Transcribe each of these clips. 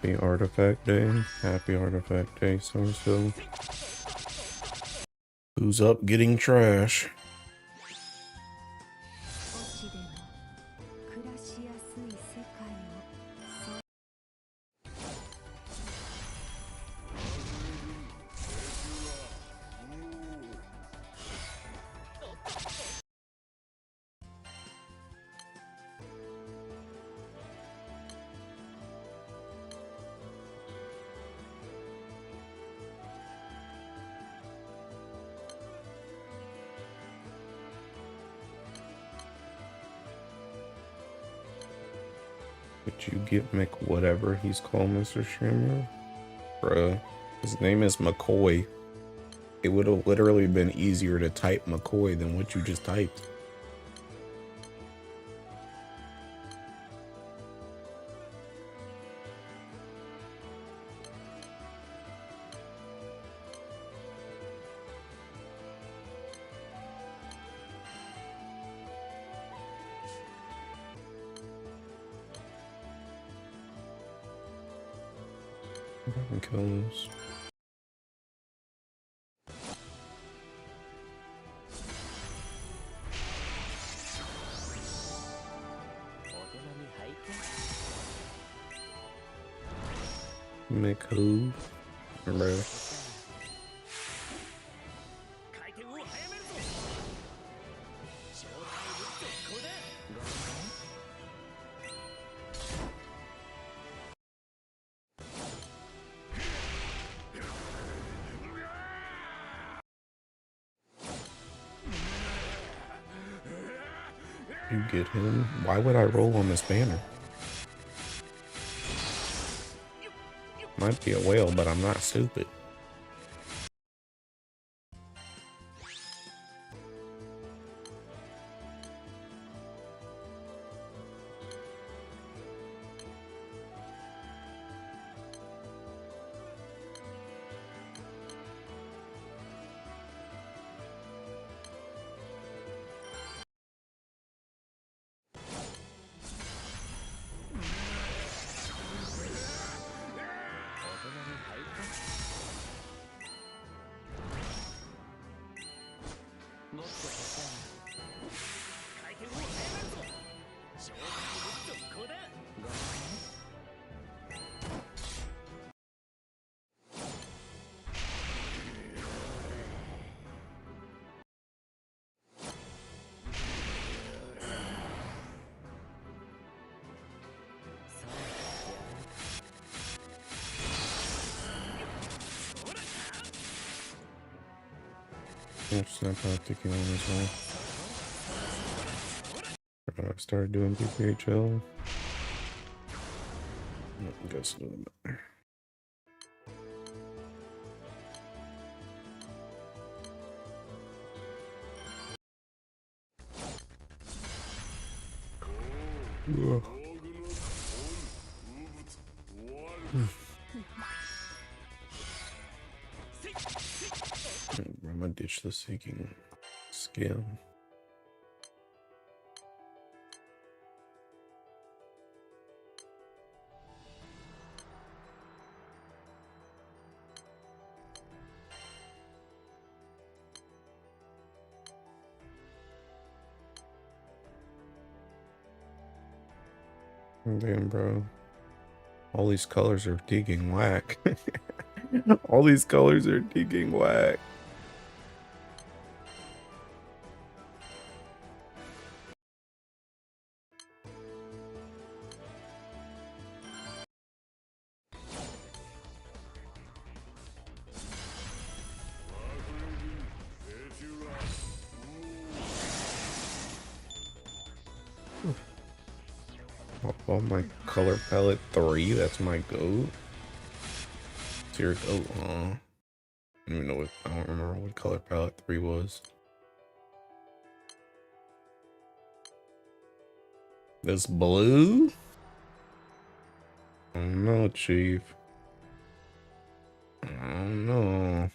Happy Artifact Day. Happy Artifact Day, so. Who's up getting trash? Did you get Mick whatever he's called, Mr. Streamer? Bruh, his name is McCoy. It would have literally been easier to type McCoy than what you just typed. Kill those. Make who? Bro. You get him? Why would I roll on this banner? Might be a whale, but I'm not stupid. Snap out ticking on as well. I started doing BPHL. I guess it doesn't matter. I'm gonna ditch the seeking skill. Damn, bro. All these colors are digging whack. All these colors are digging whack. Oh, my color palette 3, that's my goat. It's your goat, huh? I don't even know what, I don't remember what color palette 3 was. This blue? Oh no, Chief. Oh no.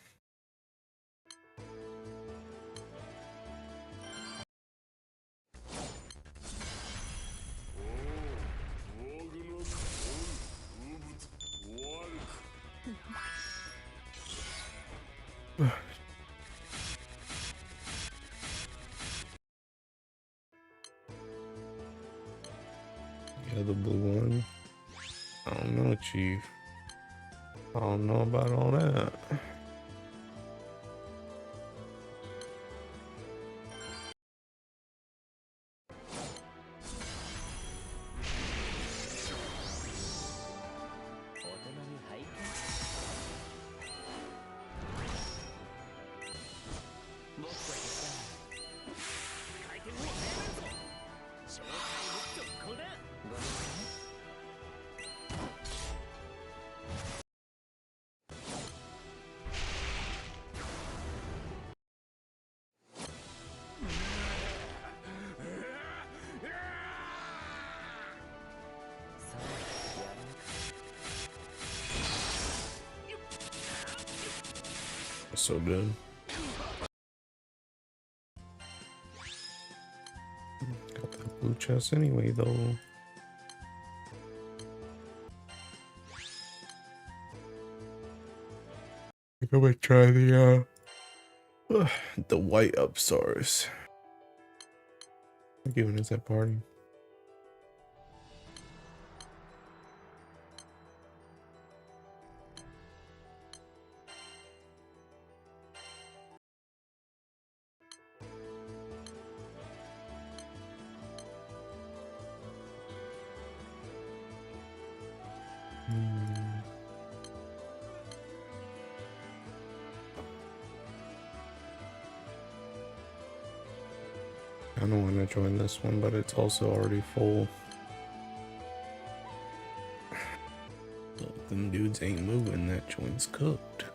Yeah, the blue one. I don't know, Chief. I don't know about all that. So good. Got that blue chest anyway, though. I think I'm gonna try the white upstars. What giving us that party? I don't want to join this one, but it's also already full. Look, them dudes ain't moving. That joint's cooked.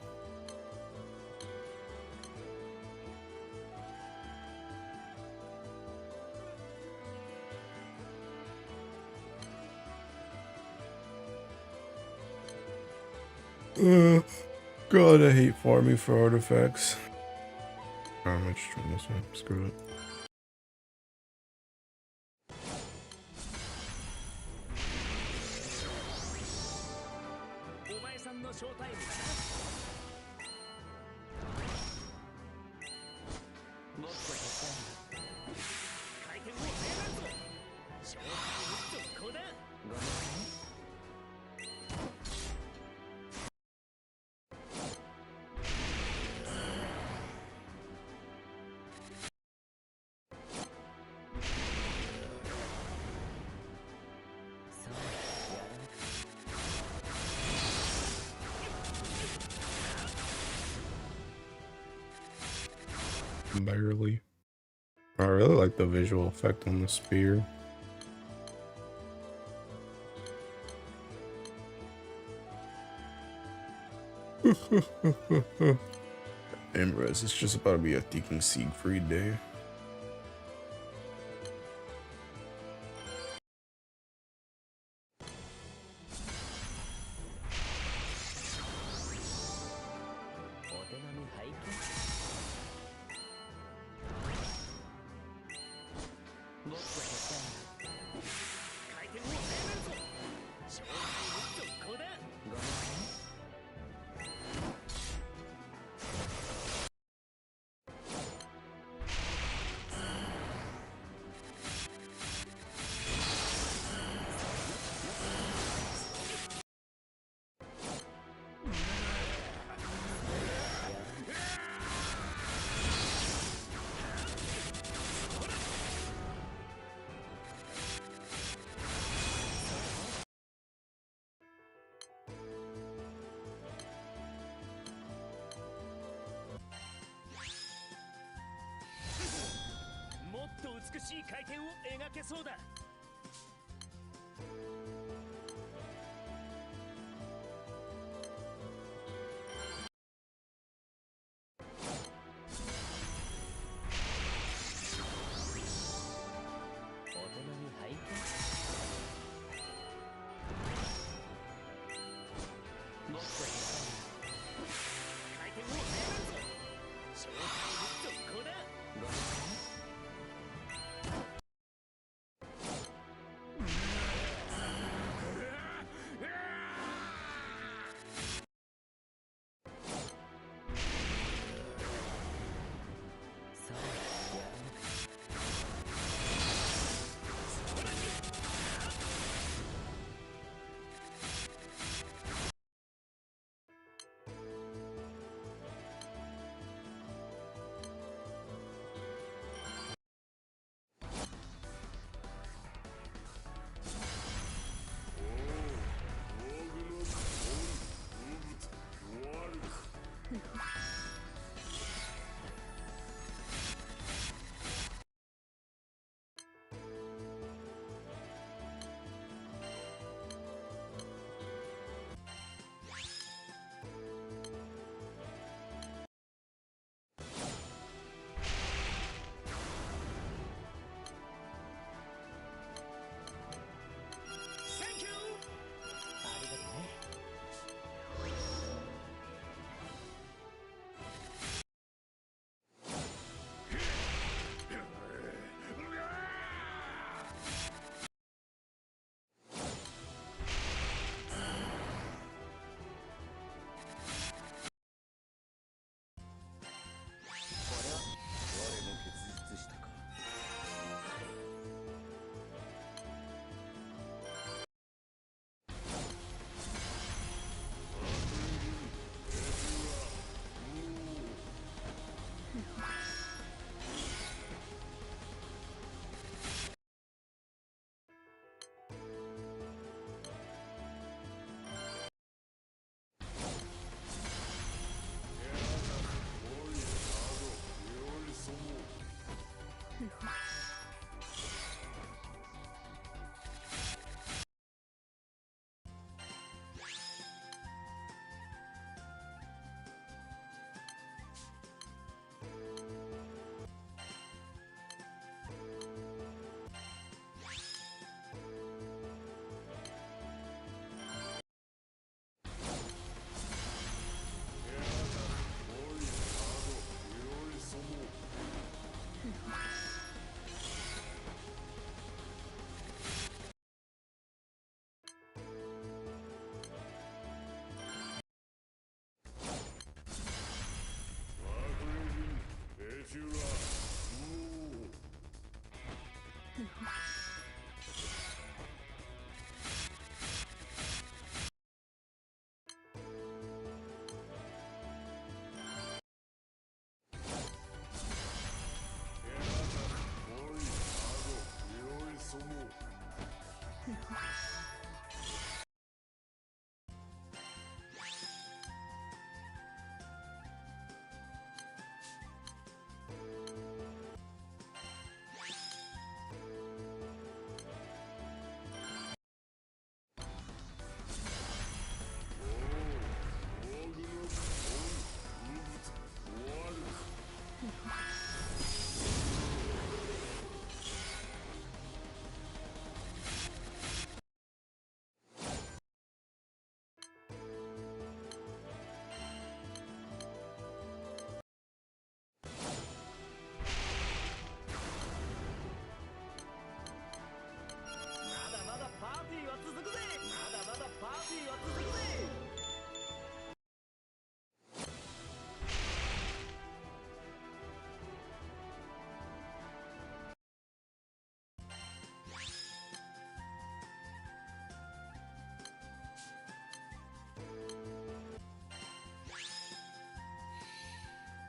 God, I hate farming for artifacts. I'm gonna just join this one. Screw it. Barely. I really like the visual effect on the spear. Emrys, it's just about to be a Thinking Siegfried day.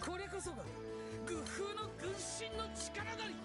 これこそが愚風の軍神の力なり。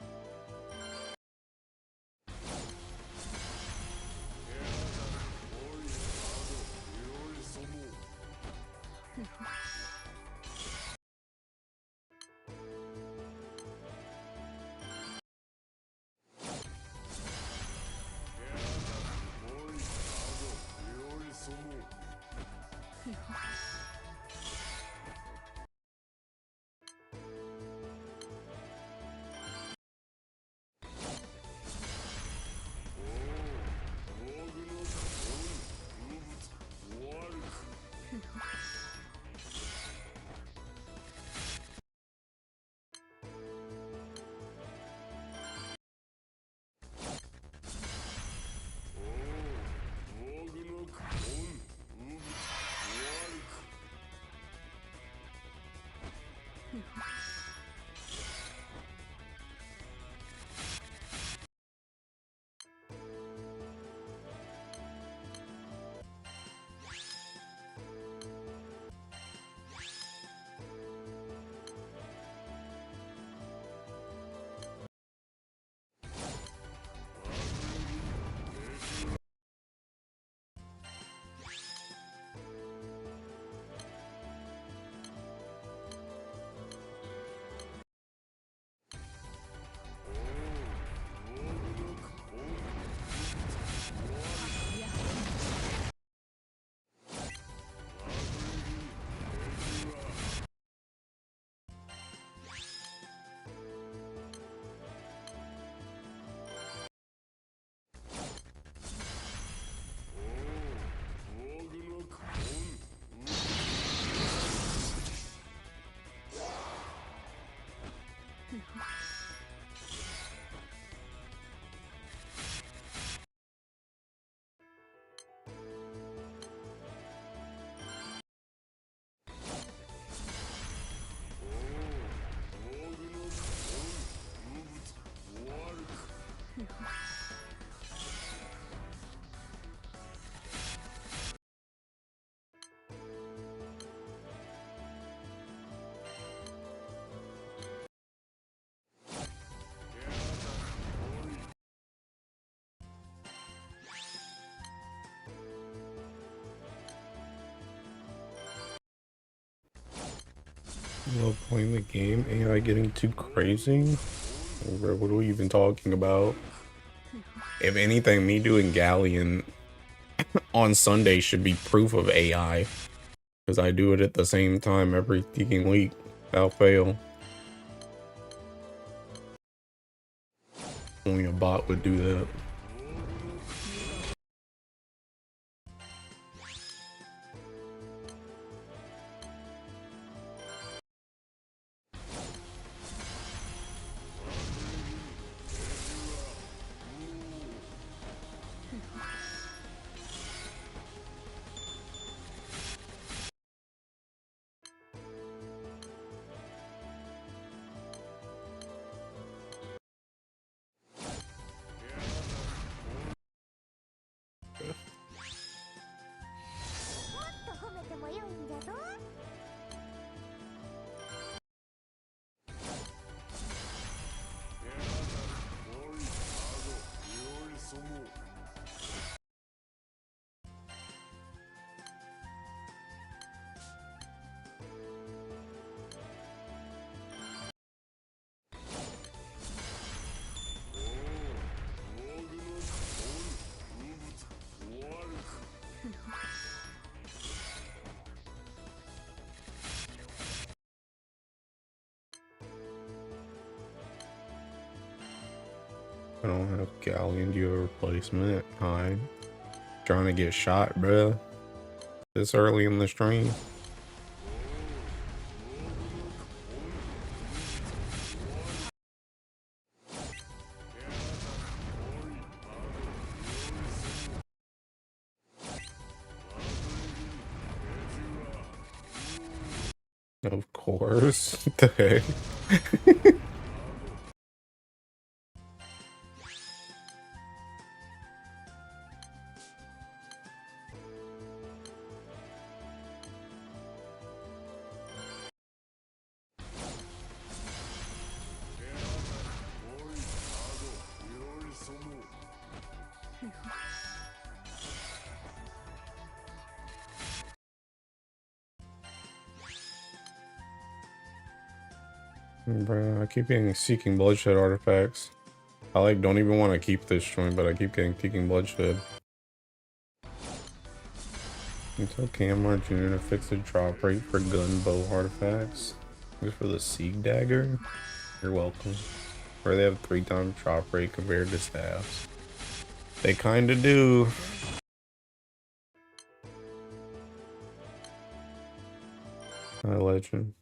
Love playing the game. AI getting too crazy? Bro, what are we even talking about? If anything, me doing Galleon on Sunday should be proof of AI. Because I do it at the same time every freaking week. Without fail. Only a bot would do that. I don't have Galleon. Do you have a replacement? Hi. Trying to get shot, bruh. This early in the stream. Of course. What the heck? Bruh, I keep getting Seeking Bloodshed artifacts. I like don't even want to keep this joint, but I keep getting Seeking Bloodshed. Tell Camera Jr. to fix the drop rate for gun bow artifacts. Thanks for the Sieg Dagger. You're welcome. Where they have 3 times drop rate compared to staffs. They kinda do. Hi, Legend.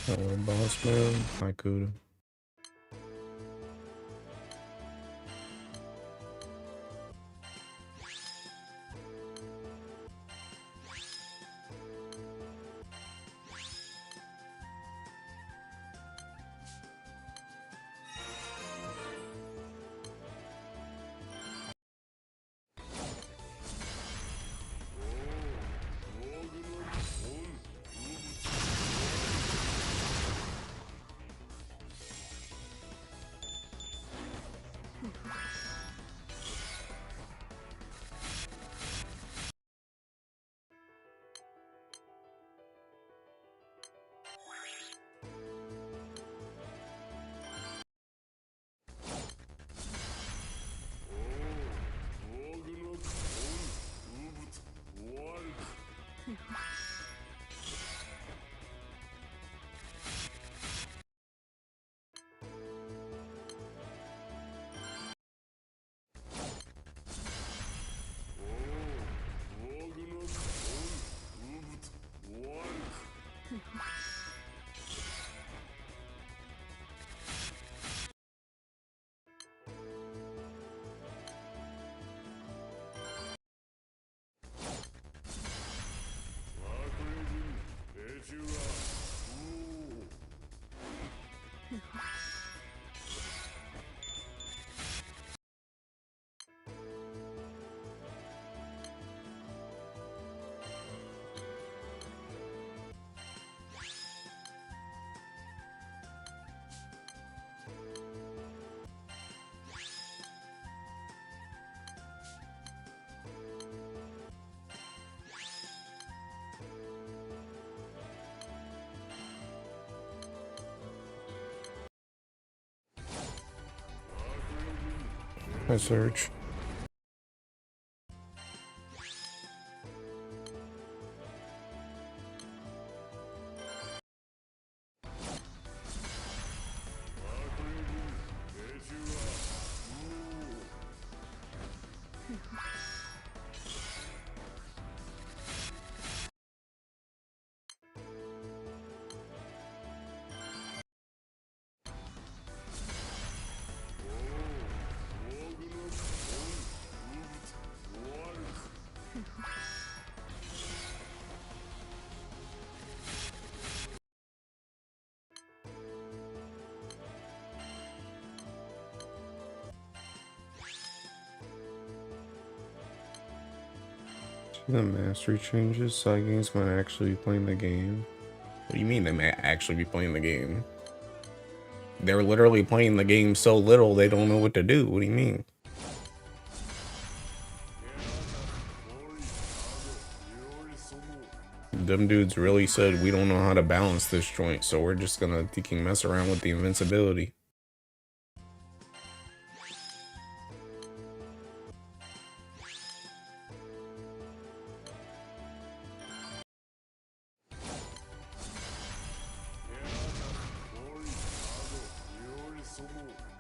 Hello, boss man. Hi, Kuda. Hi, Surge. The mastery changes, side games might actually be playing the game. What do you mean they might actually be playing the game? They're literally playing the game so little they don't know what to do. What do you mean? Them dudes really said we don't know how to balance this joint, so we're just gonna mess around with the invincibility.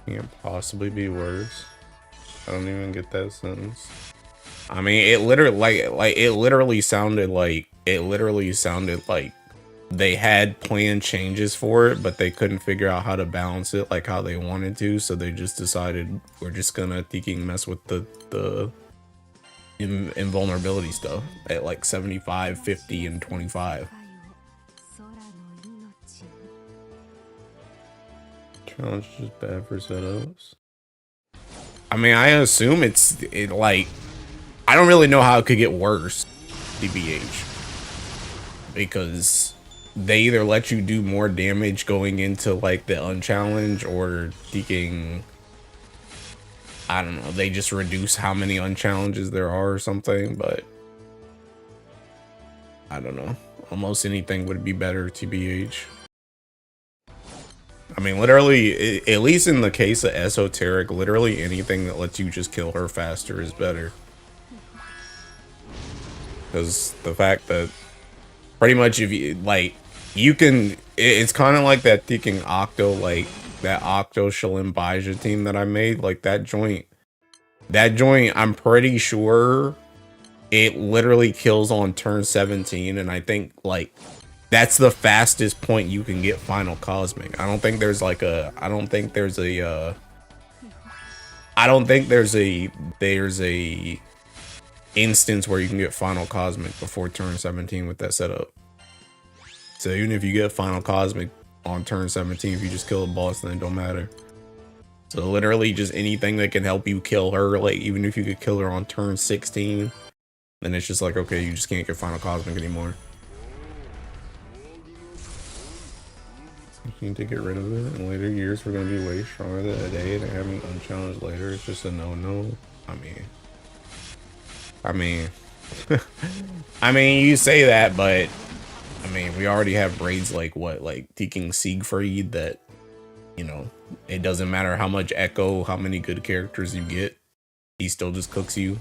Can't possibly be worse. I don't even get that sentence. I mean, it literally it literally sounded like they had planned changes for it, but they couldn't figure out how to balance it like how they wanted to, so they just decided we're just gonna mess with the invulnerability stuff at like 75, 50, and 25. Challenge is bad for setups. I mean, I assume it like, I don't really know how it could get worse, DBH, because they either let you do more damage going into like the unchallenge, or thinking, I don't know, they just reduce how many unchallenges there are or something, but I don't know. Almost anything would be better, TBH. I mean, literally, at least in the case of Esoteric, literally anything that lets you just kill her faster is better. Because the fact that pretty much if you, like, you can, it's kind of like that thinking Octo, like, that Octo Shalim Baija team that I made, like, that joint, I'm pretty sure it literally kills on turn 17, and I think, like, that's the fastest point you can get Final Cosmic. I don't think there's like a, I don't think there's a instance where you can get Final Cosmic before turn 17 with that setup. So even if you get Final Cosmic on turn 17, if you just kill a boss, then it don't matter. So literally just anything that can help you kill her, like even if you could kill her on turn 16, then it's just like, okay, you just can't get Final Cosmic anymore. You need to get rid of it. In later years, we're going to be way stronger than today, and having unchallenged later is just a no-no. I mean, I mean, you say that, but I mean, we already have raids like what, like Teking Siegfried, that, you know, it doesn't matter how much Echo, how many good characters you get, he still just cooks you.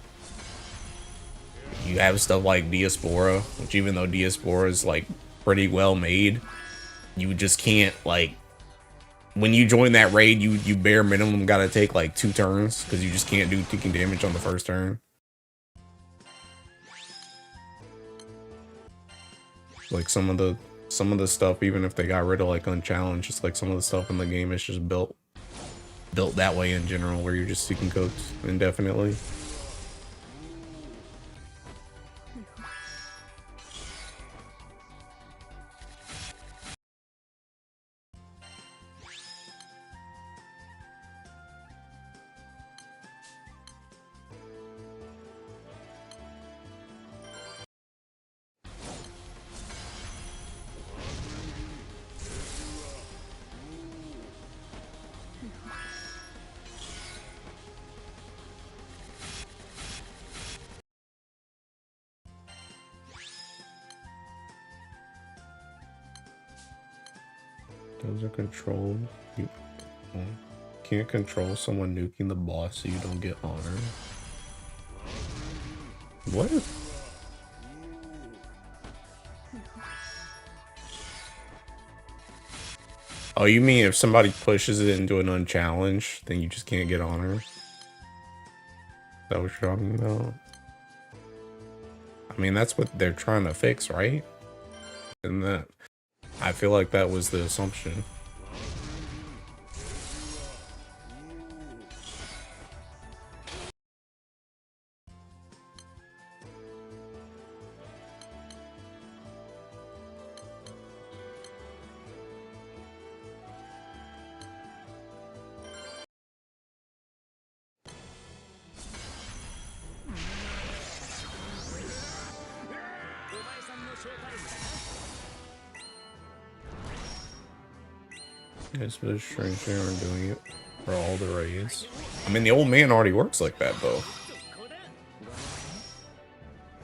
You have stuff like Diaspora, which even though Diaspora is like pretty well made, you just can't, like, when you join that raid, you bare minimum gotta take like 2 turns, because you just can't do taking damage on the first turn. Like some of the stuff, even if they got rid of like unchallenged, it's like some of the stuff in the game is just built that way in general, where you're just seeking cooks indefinitely. Those are controlled. You can't control someone nuking the boss so you don't get honor. What? Oh, you mean if somebody pushes it into an unchallenged, then you just can't get honor? Is that what you're talking about? I mean, that's what they're trying to fix, right? Isn't that? I feel like that was the assumption. It's been strange they aren't doing it for all the raids. I mean, the old man already works like that, though.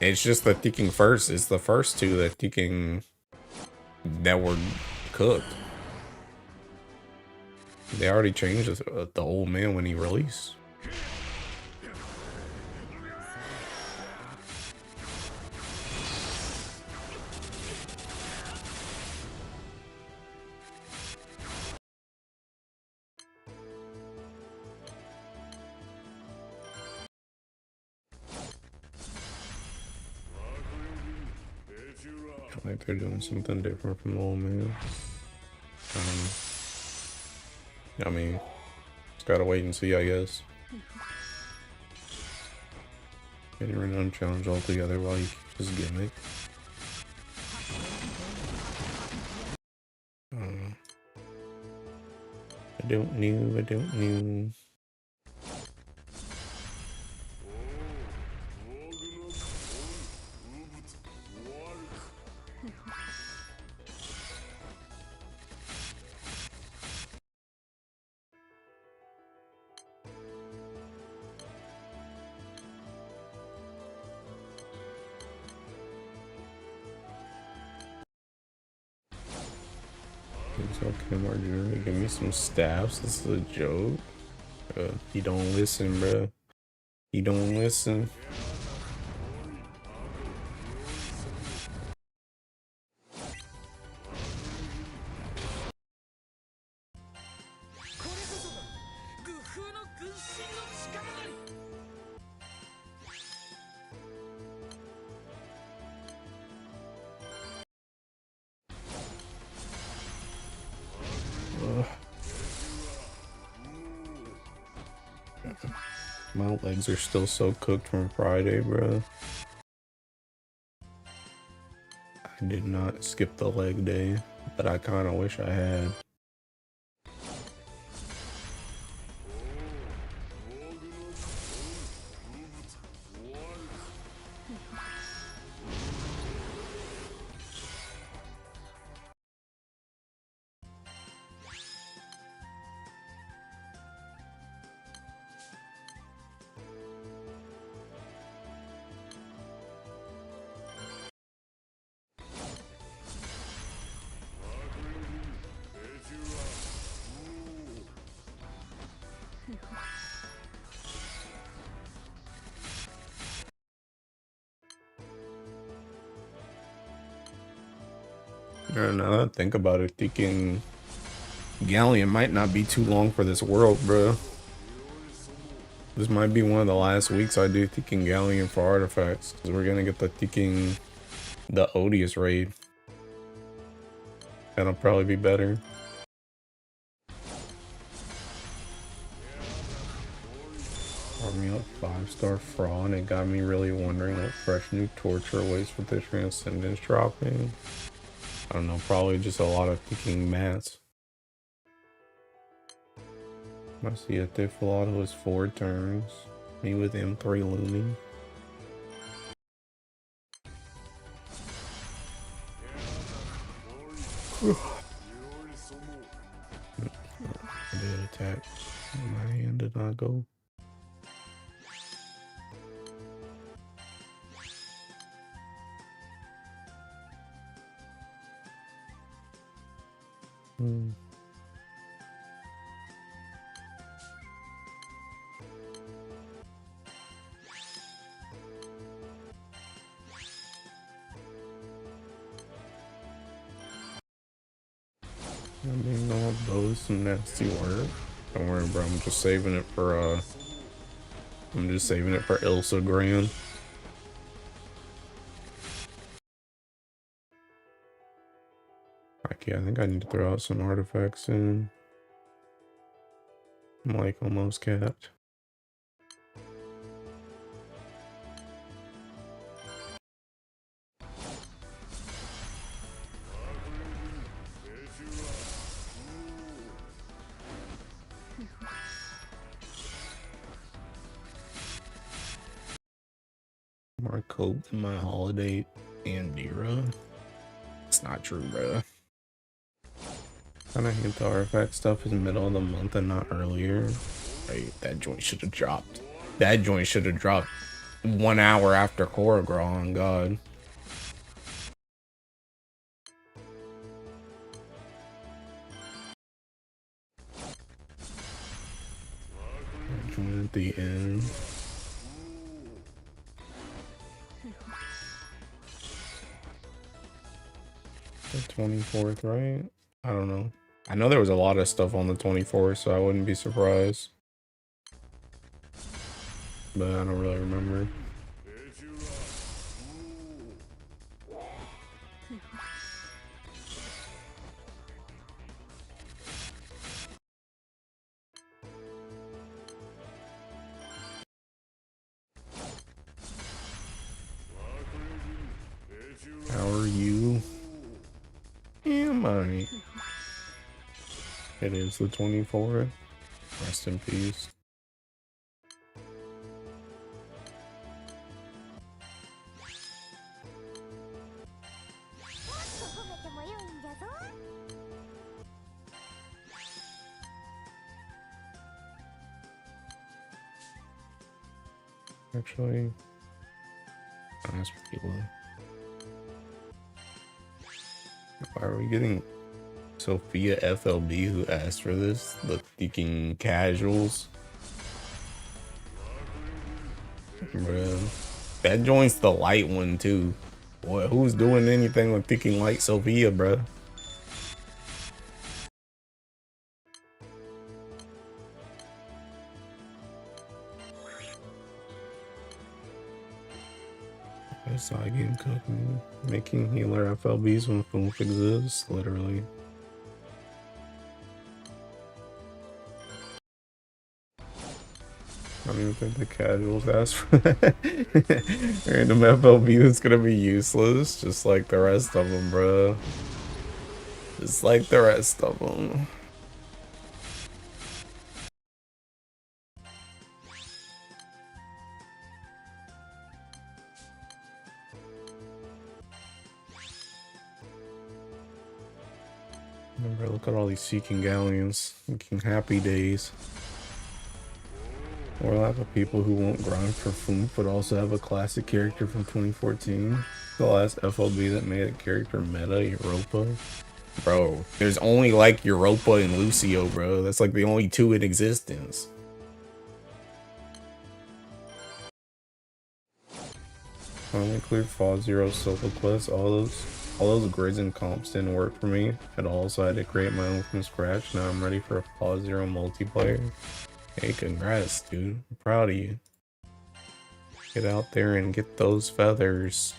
It's just the Teking first. It's the first 2 that Teking that were cooked. They already changed the old man when he released. Like they're doing something different from the old man. I mean, just gotta wait and see, I guess. Getting rid of challenge altogether while you keep this gimmick. I don't know. It's okay, Marjorie. Give me some staffs. This is a joke. You don't listen, bro. You don't listen. My legs are still so cooked from Friday, bro. I did not skip the leg day, but I kind of wish I had. Now that I think about it, thinking Galleon might not be too long for this world, bro. This might be one of the last weeks I do thinking Galleon for artifacts, because we're gonna get the thinking the Odious raid. That'll probably be better. Army up 5-star fraud. It got me really wondering what fresh new torture awaits with the transcendence dropping. I don't know, probably just a lot of picking mats. I see a Tiflado is 4 turns. Me with M3 looming. I did attack. My hand did not go. I mean, all those some nasty work. Don't worry, bro. I'm just saving it for Ilsa Grand. Okay, I think I need to throw out some artifacts soon. I'm like almost capped. More cope than my holiday Andira. It's not true, bro. Kinda hate the artifact stuff is middle of the month and not earlier. Right, that joint should have dropped. That joint should have dropped 1 hour after Choreograph, on God. Joint at the end. The 24th, right? I don't know. I know there was a lot of stuff on the 24th, so I wouldn't be surprised. But I don't really remember. Alright. It is the 24th. Rest in peace. Actually, that's pretty low. Why are we getting Sophia FLB who asked for this? The thinking casuals. Bruh. That joins the light one too. Boy, who's doing anything with thinking light Sophia, bruh? That's not getting cooking. Making healer FLBs when Foof exists, literally. I don't even think the casuals asked for that. Random FLB that's gonna be useless, just like the rest of them, bro. Just like the rest of them. Remember, look at all these seeking galleons, looking happy days. Or a lot of people who won't grind for Foof, but also have a classic character from 2014. The last FLB that made a character meta, Europa. Bro, there's only like Europa and Lucio, bro. That's like the only two in existence. Finally cleared Fall Zero solo quests. All those grids and comps didn't work for me at all, so I had to create my own from scratch. Now I'm ready for a Fall Zero multiplayer. Hey, congrats, dude. I'm proud of you. Get out there and get those feathers.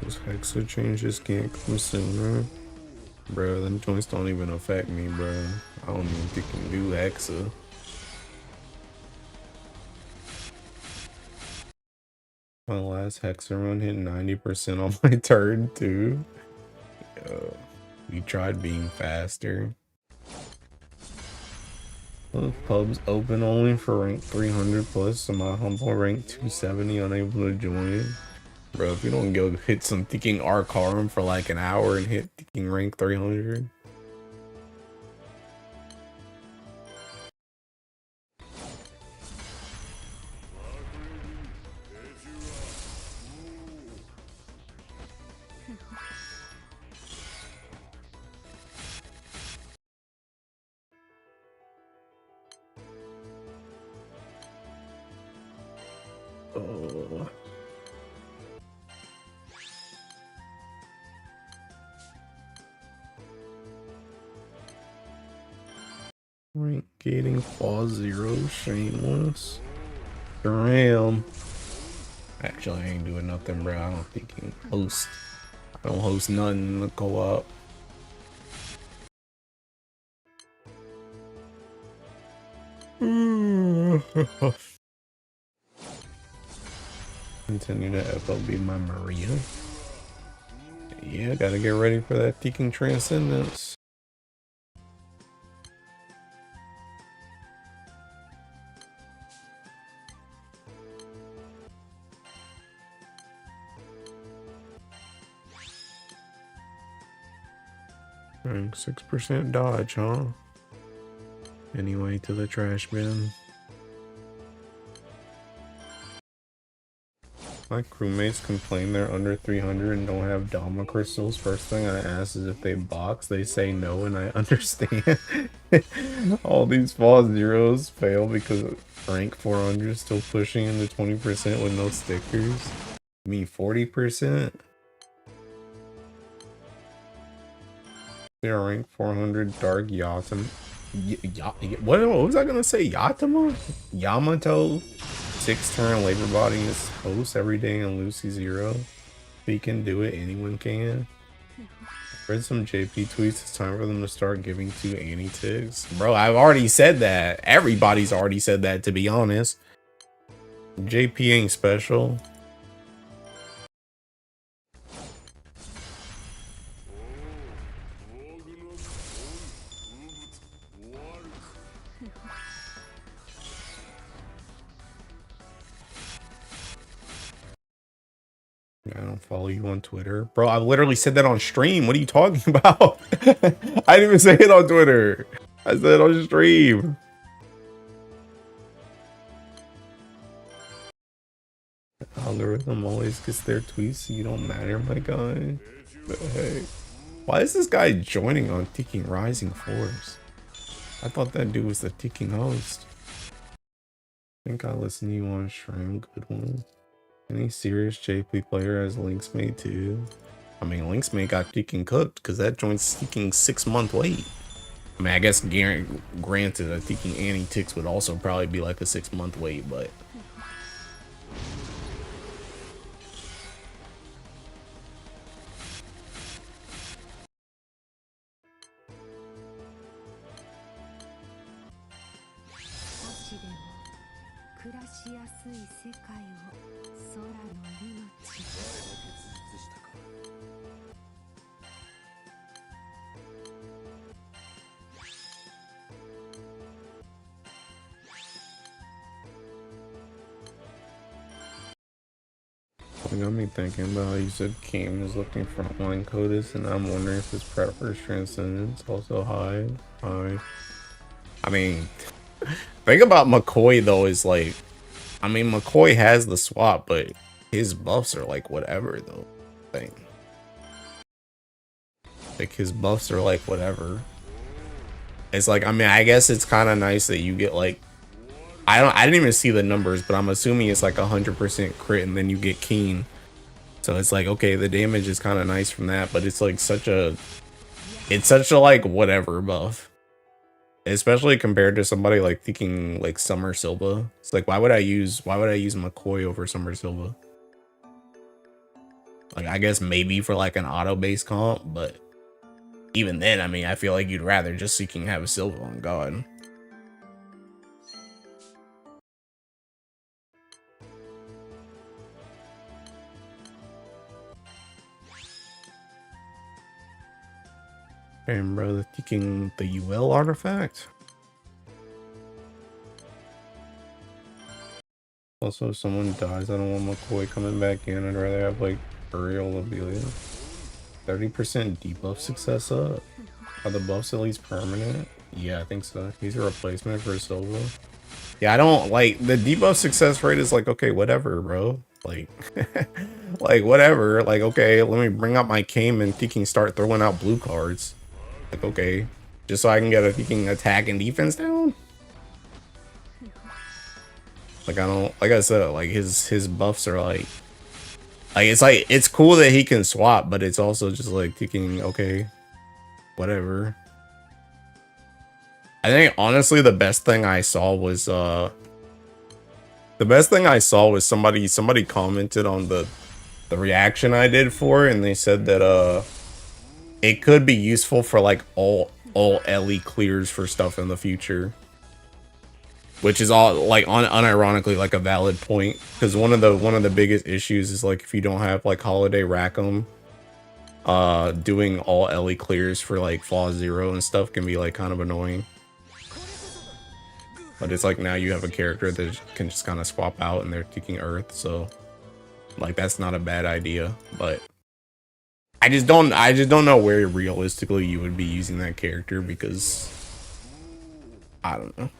Those Hexa changes can't come sooner. Bro, them joints don't even affect me, bro. I don't even think I can do Hexa. My last Hexa run hit 90% on my turn, too. We tried being faster. Those pubs open only for rank 300 plus, so my humble rank 270 unable to join. Bro, if you don't go hit some thinking Arcarum for like an hour and hit thinking rank 300. Oh. Rank gating Fall Zero, shameless. Damn. Actually, I ain't doing nothing, bro. I don't think you can host. I don't host nothing in the co-op. Continue to FLB my Maria. Yeah, gotta get ready for that Teking Transcendence. Rank 6% dodge, huh? Anyway, to the trash bin. My crewmates complain they're under 300 and don't have Dama crystals. First thing I ask is if they box. They say no, and I understand. All these false zeros fail because rank 400 is still pushing into 20% with no stickers. You mean 40%? They're rank 400 Dark Yatum. What was I gonna say? Yatama? Yamato? 6-turn labor body is host every day in Lucy 0. If he can do it, anyone can. Read some JP tweets. It's time for them to start giving to anti-tigs. Bro, I've already said that. Everybody's already said that, to be honest. JP ain't special. I don't follow you on Twitter. Bro, I literally said that on stream. What are you talking about? I didn't even say it on Twitter. I said it on stream. The algorithm always gets their tweets, so you don't matter, my guy. But hey, why is this guy joining on Ticking Rising Force? I thought that dude was the Ticking host. I think I listened to you on stream. Good one. Any serious JP player has Linksmate too? I mean, Linksmate got Ticking cooked because that joint's Ticking 6-month wait. I mean, I guess granted, I think anti-ticks would also probably be like a 6-month wait, but. It got me thinking about how you said Keem is looking for online codus, and I'm wondering if his prep for transcendence also high. I mean, thing about McCoy though is like, I mean, McCoy has the swap, but his buffs are like whatever though. Like his buffs are like whatever. It's like, I mean, I guess it's kind of nice that you get like, I didn't even see the numbers, but I'm assuming it's like 100% crit and then you get keen. So it's like, okay, the damage is kind of nice from that, but it's like it's such a like whatever buff. Especially compared to somebody like thinking like Summer Silva. It's like, why would I use McCoy over Summer Silva? Like, I guess maybe for like an auto-based comp, but even then, I mean, I feel like you'd rather just seeking have a Silva on God. Damn, bro, they're taking the UL artifact. Also, if someone dies, I don't want McCoy coming back in. I'd rather have like Burial Abelia. 30% debuff success up. Are the buffs at least permanent? Yeah, I think so. He's a replacement for Silva. Yeah, I don't like the debuff success rate is like, okay, whatever, bro. Like, like whatever. Like, okay, let me bring out my Kame and he can start throwing out blue cards. Like, okay, just so I can get a freaking attack and defense down. Like, I don't, like I said, like his buffs are like it's cool that he can swap, but it's also just like thinking, okay, whatever. I think honestly the best thing I saw was somebody commented on the reaction I did for it, and they said that it could be useful for like all LE clears for stuff in the future, which is all like unironically like a valid point, because one of the biggest issues is like if you don't have like Holiday Rackham, doing all LE clears for like Flaw 0 and stuff can be like kind of annoying. But it's like now you have a character that can just kind of swap out and they're taking Earth, so like that's not a bad idea. But I just don't know where realistically you would be using that character, because I don't know.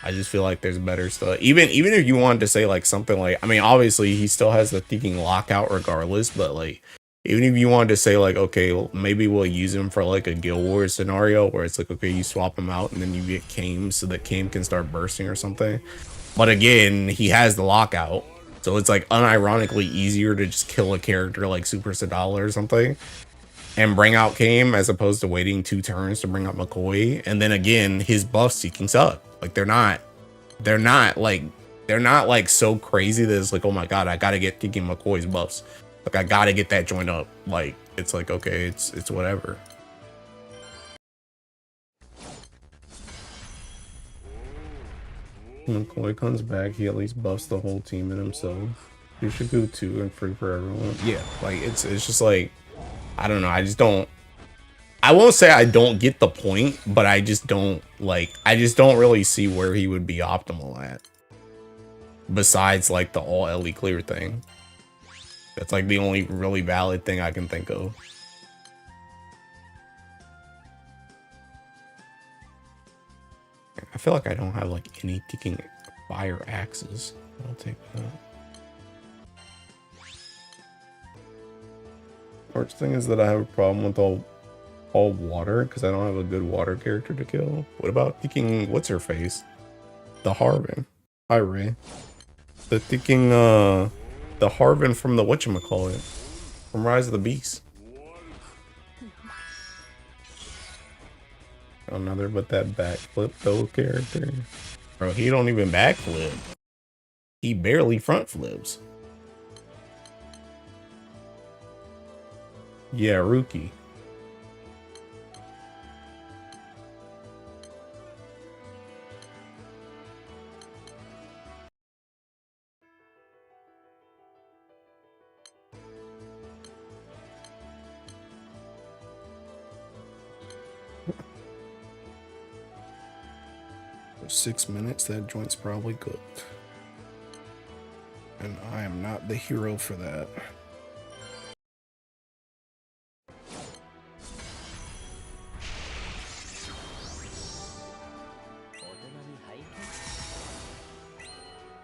I just feel like there's better stuff. Even if you wanted to say like something like, I mean, obviously he still has the thinking lockout regardless, but like even if you wanted to say like, okay, well, maybe we'll use him for like a Guild Wars scenario where it's like, okay, you swap him out and then you get Kame so that Kame can start bursting or something. But again, he has the lockout, so it's like unironically easier to just kill a character like Super Sadala or something and bring out Kame as opposed to waiting 2 turns to bring out McCoy. And then again, his buff seekings up. Like they're not like so crazy that it's like, oh my god, I gotta get Tiki McCoy's buffs. Like I gotta get that joint up. Like it's like, okay, it's whatever. When McCoy comes back, he at least buffs the whole team and himself. You should do 2 and free for everyone. Yeah, like it's just like, I don't know. I won't say I don't get the point, but I just don't really see where he would be optimal at. Besides like the all Ellie clear thing. That's like the only really valid thing I can think of. I feel like I don't have like any ticking fire axes. I'll take that. Worst thing is that I have a problem with all water because I don't have a good water character to kill. What about ticking what's her face? The Harvin. Hi Ray. The ticking the Harvin from the whatchamacallit. From Rise of the Beast. Another but that backflip though character. Bro, he don't even backflip. He barely front flips. Yeah, Rookie. For 6 minutes, that joint's probably cooked. And I am not the hero for that.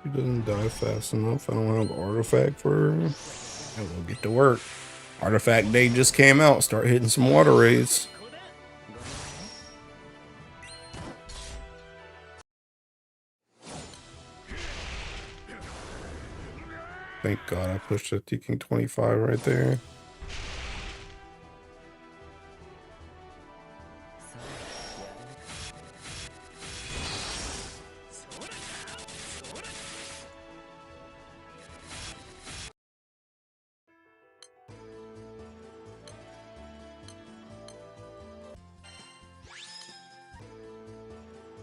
She doesn't die fast enough. I don't have artifact for her. And we'll get to work. Artifact day just came out. Start hitting some water raids. Thank God I pushed a King 25 right there.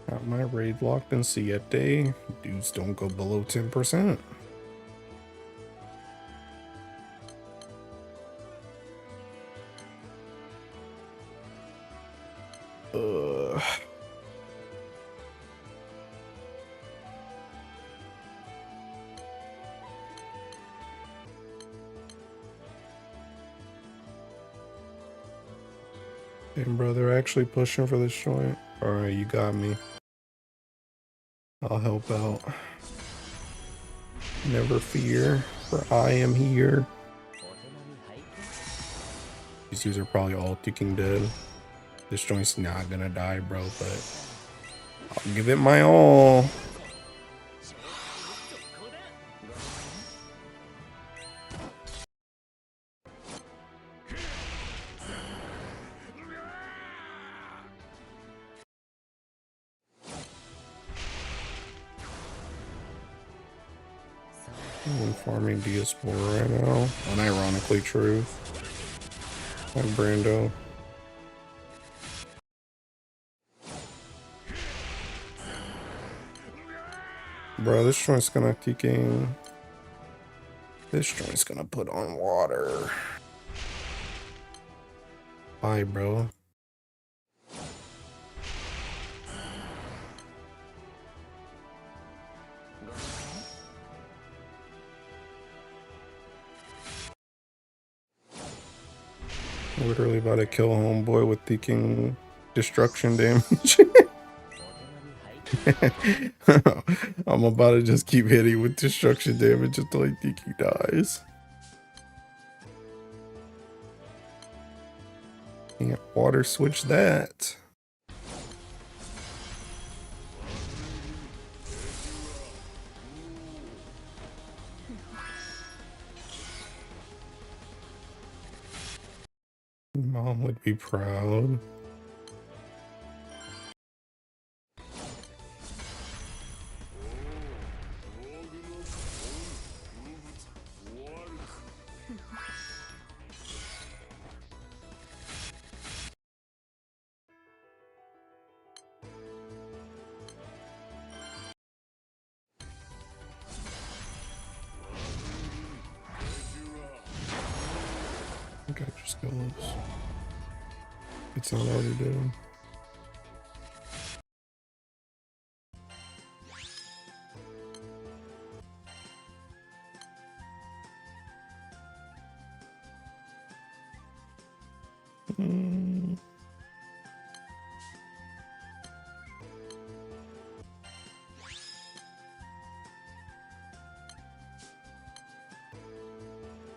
Got my raid locked in Siete. Dudes don't go below 10%. Damn, bro, they're actually pushing for this joint. Alright, you got me. I'll help out. Never fear, for I am here. These dudes are probably all ticking dead. This joint's not gonna die, bro, but I'll give it my all. I'm farming Diaspora right now. Unironically true. Like Brando. Bro, this joint's gonna kick in. This joint's gonna put on water. Bye, bro. Literally about to kill homeboy with thinking destruction damage. I'm about to just keep hitting with destruction damage until I think he dies. Can't water switch that. Mom would be proud. I think I just go this. It's not already dead.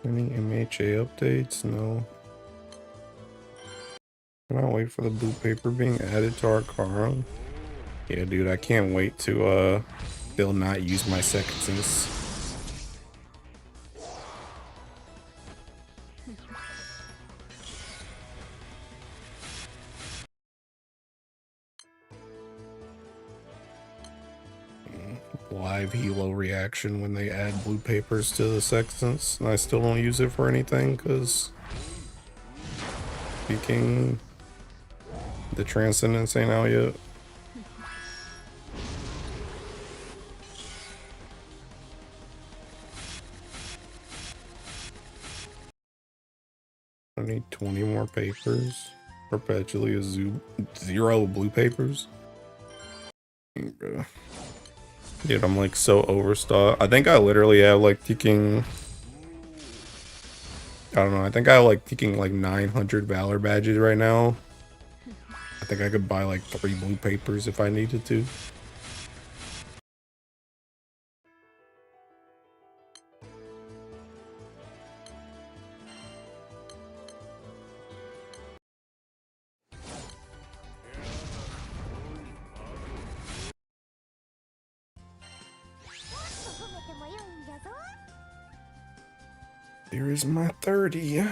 Any MHA updates? No. Can I wait for the blue paper being added to our car? Yeah, dude, I can't wait to still not use my seconds. Live helo reaction when they add blue papers to the sextants, and I still don't use it for anything because speaking the transcendence ain't out yet. I need 20 more papers. Perpetually a zero blue papers. Dude, I'm like so overstocked. I think I literally have like ticking. I don't know. I think I have like ticking like 900 Valor badges right now. I think I could buy like 3 blue papers if I needed to. Here is my 30. I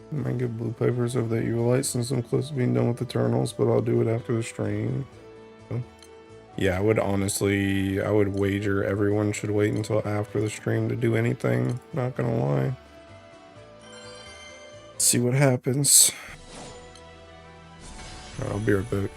might get blue papers of the evil light since I'm close to being done with Eternals, but I'll do it after the stream. So, yeah, I would wager everyone should wait until after the stream to do anything. Not gonna lie. See what happens. I'll be right back.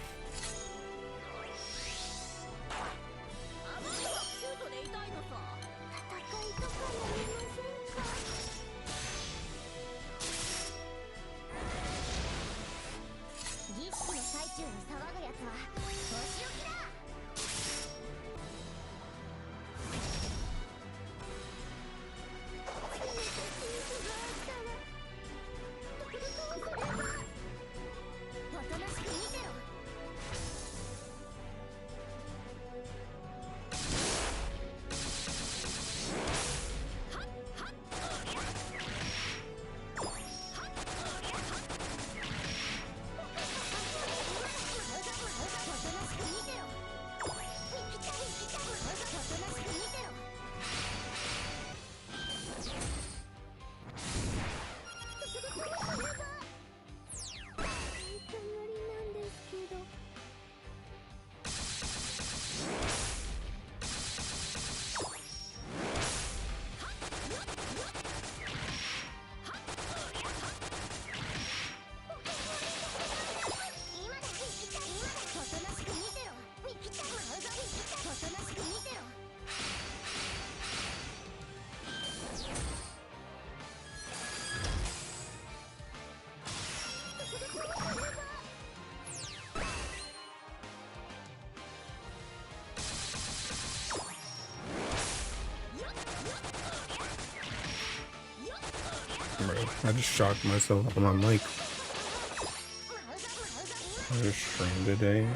Bro, I just shocked myself on my mic. I just streamed today,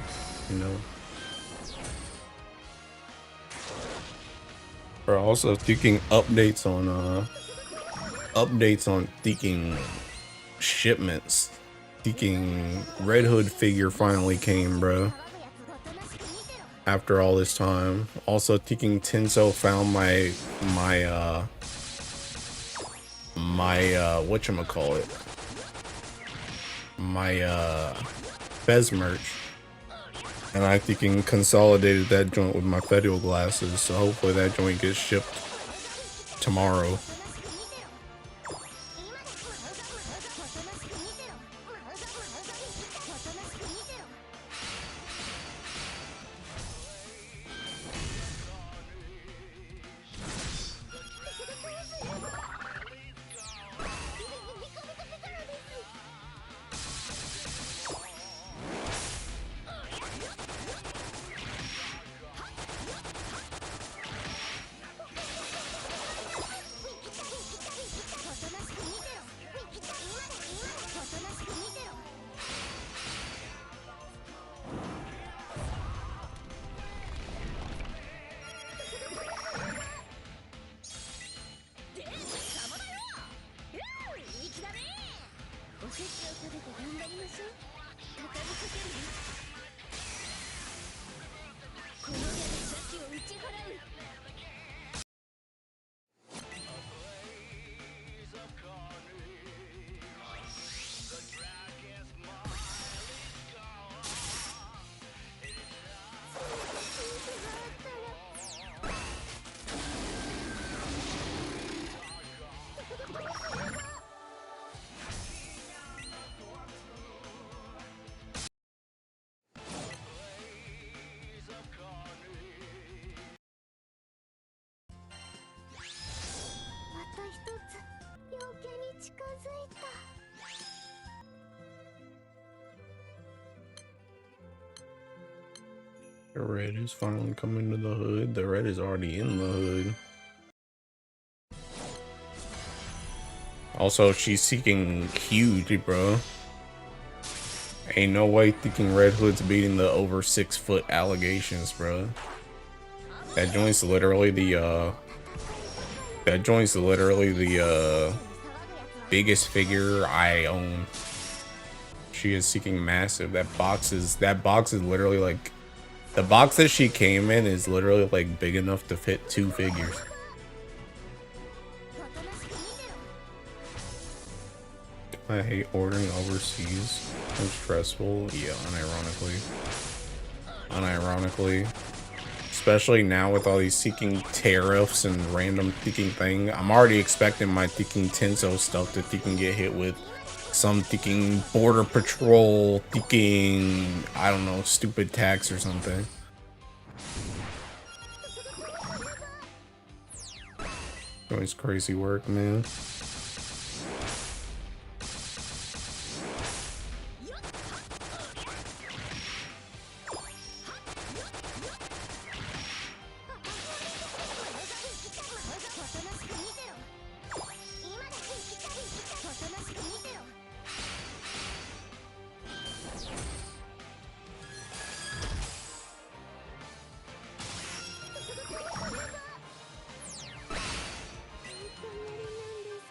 you know. We're also thinking updates on thinking shipments. Thinking Red Hood figure finally came, bro. After all this time. Also thinking Tenso found my whatchamacallit. My Fez merch. And I thinking consolidated that joint with my federal glasses, so hopefully that joint gets shipped tomorrow. The red is finally coming to the hood. The red is already in the hood. Also, she's seeking huge, bro. Ain't no way thinking Red Hood's beating the over 6 foot allegations, bro. That joint's literally the biggest figure I own. She is seeking massive. That box is literally like, the box that she came in is literally like big enough to fit 2 figures. I hate ordering overseas. It's stressful. Yeah, unironically. Especially now with all these seeking tariffs and random thinking thing. I'm already expecting my thinking Tenso stuff to thinking get hit with some thinking border patrol, thinking, I don't know, stupid tax or something. It's crazy work, man.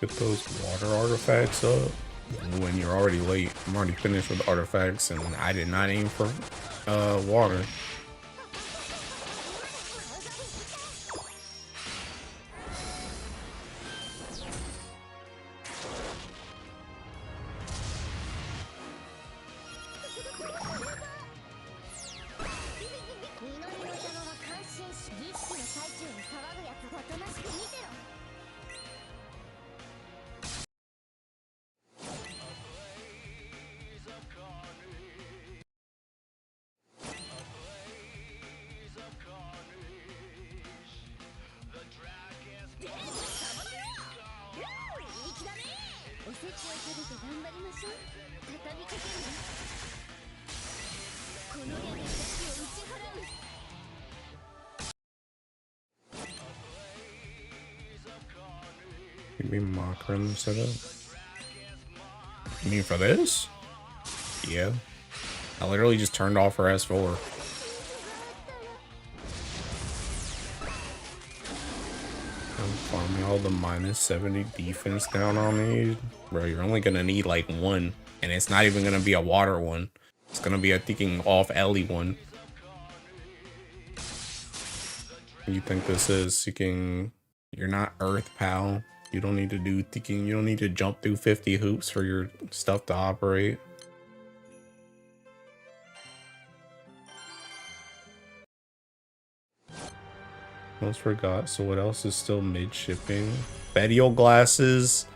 Get those water artifacts up when you're already late. I'm already finished with artifacts and I did not aim for water. Maybe Makram set up. You mean for this? Yeah. I literally just turned off her S4. I'm farming all the minus 70 defense down on me. Bro, you're only gonna need like one. And it's not even gonna be a water one. It's gonna be a thinking off Ellie one. You think this is seeking? You're not Earth, pal. You don't need to do thinking. You don't need to jump through 50 hoops for your stuff to operate. Almost forgot. So what else is still mid shipping? Fedial glasses.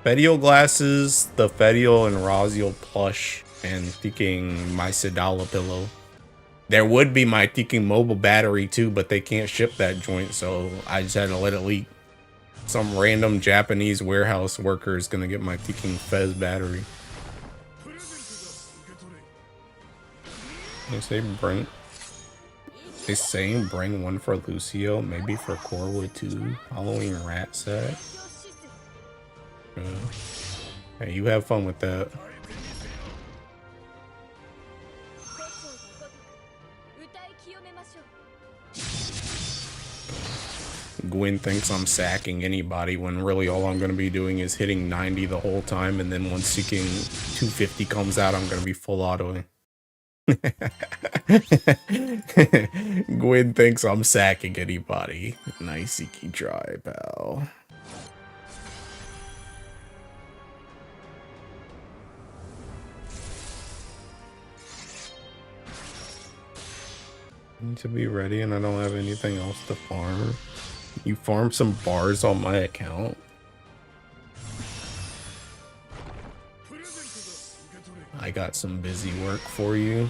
Fedial glasses, the Fedial and Raziel plush, and thinking my Sidala pillow. There would be my thinking mobile battery too, but they can't ship that joint, so I just had to let it leak. Some random Japanese warehouse worker is gonna get my thinking Fez battery. They say bring one for Lucio, maybe for Corwood too. Halloween rat set. Hey, you have fun with that. Gwen thinks I'm sacking anybody when really all I'm going to be doing is hitting 90 the whole time, and then once Seeking 250 comes out, I'm going to be full autoing. Gwen thinks I'm sacking anybody. Nice Seeking try, pal. Need to be ready, and I don't have anything else to farm. You farm some bars on my account. I got some busy work for you.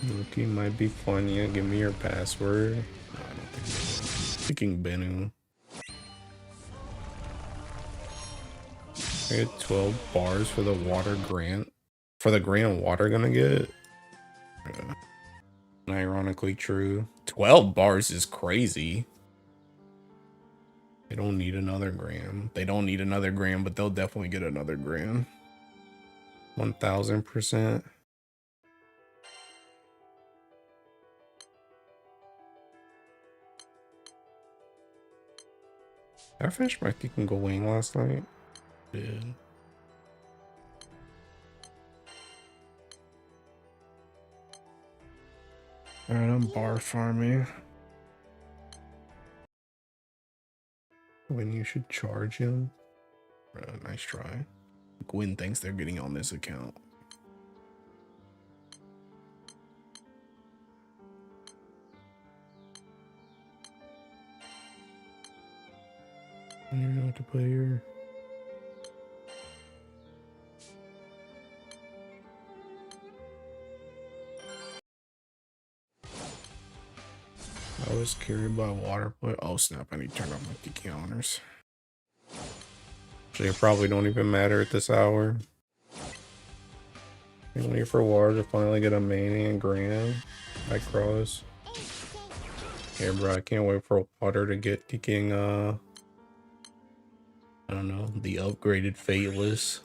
Rookie might be funny. Give me your password. No, I don't think so. Picking Bennu. I get 12 bars for the water grant. For the grant water gonna get? Ironically true. 12 bars is crazy. They don't need another gram. They don't need another gram, but they'll definitely get another gram. 1000%. I finished my Kicking Going last night. Yeah. Alright, I'm bar farming. When you should charge him. Nice try. Gwen thinks they're getting on this account. I don't know what to put here. I was carried by water, but oh snap, I need to turn off my tiki honors. They probably don't even matter at this hour. I'm waiting for water to finally get a mania and grand. I cross. Yeah, bro, I can't wait for water to get ticking, I don't know, the upgraded Fateless.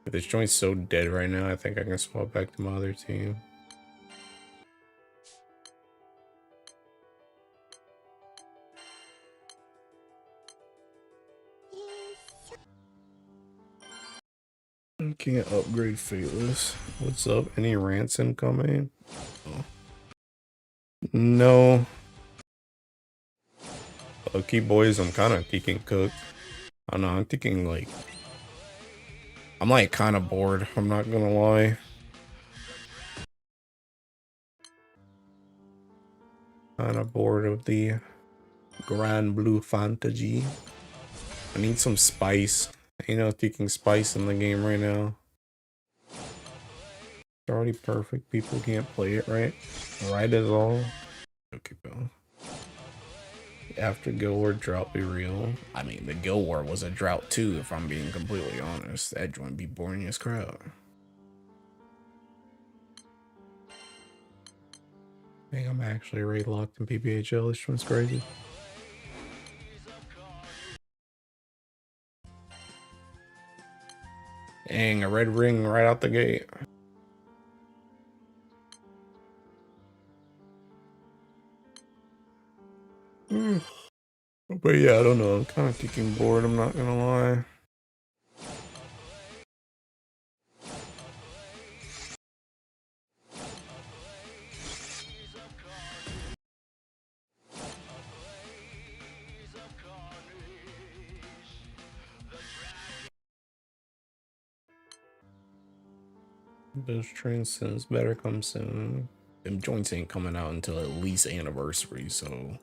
This joint's so dead right now, I think I can swap back to my other team. I can't upgrade Fateless. What's up? Any ransom coming? Oh. No. Lucky boys, I'm kind of thinking cooked. I don't know, I'm thinking like... I'm like kind of bored, I'm not gonna lie. Kind of bored of the Grand Blue Fantasy. I need some spice. Ain't no thinking spice in the game right now. It's already perfect. People can't play it right. Right is all. Okay, Bill. after Guild War drought be real? I mean, the Guild War was a drought too, if I'm being completely honest. That joint be boring as crap. I think I'm actually already locked in PPHL. This one's crazy. Dang, a red ring right out the gate. But yeah, I don't know. I'm kind of kicking bored, I'm not gonna lie. Those transcends better come soon. Them joints ain't coming out until at least anniversary, so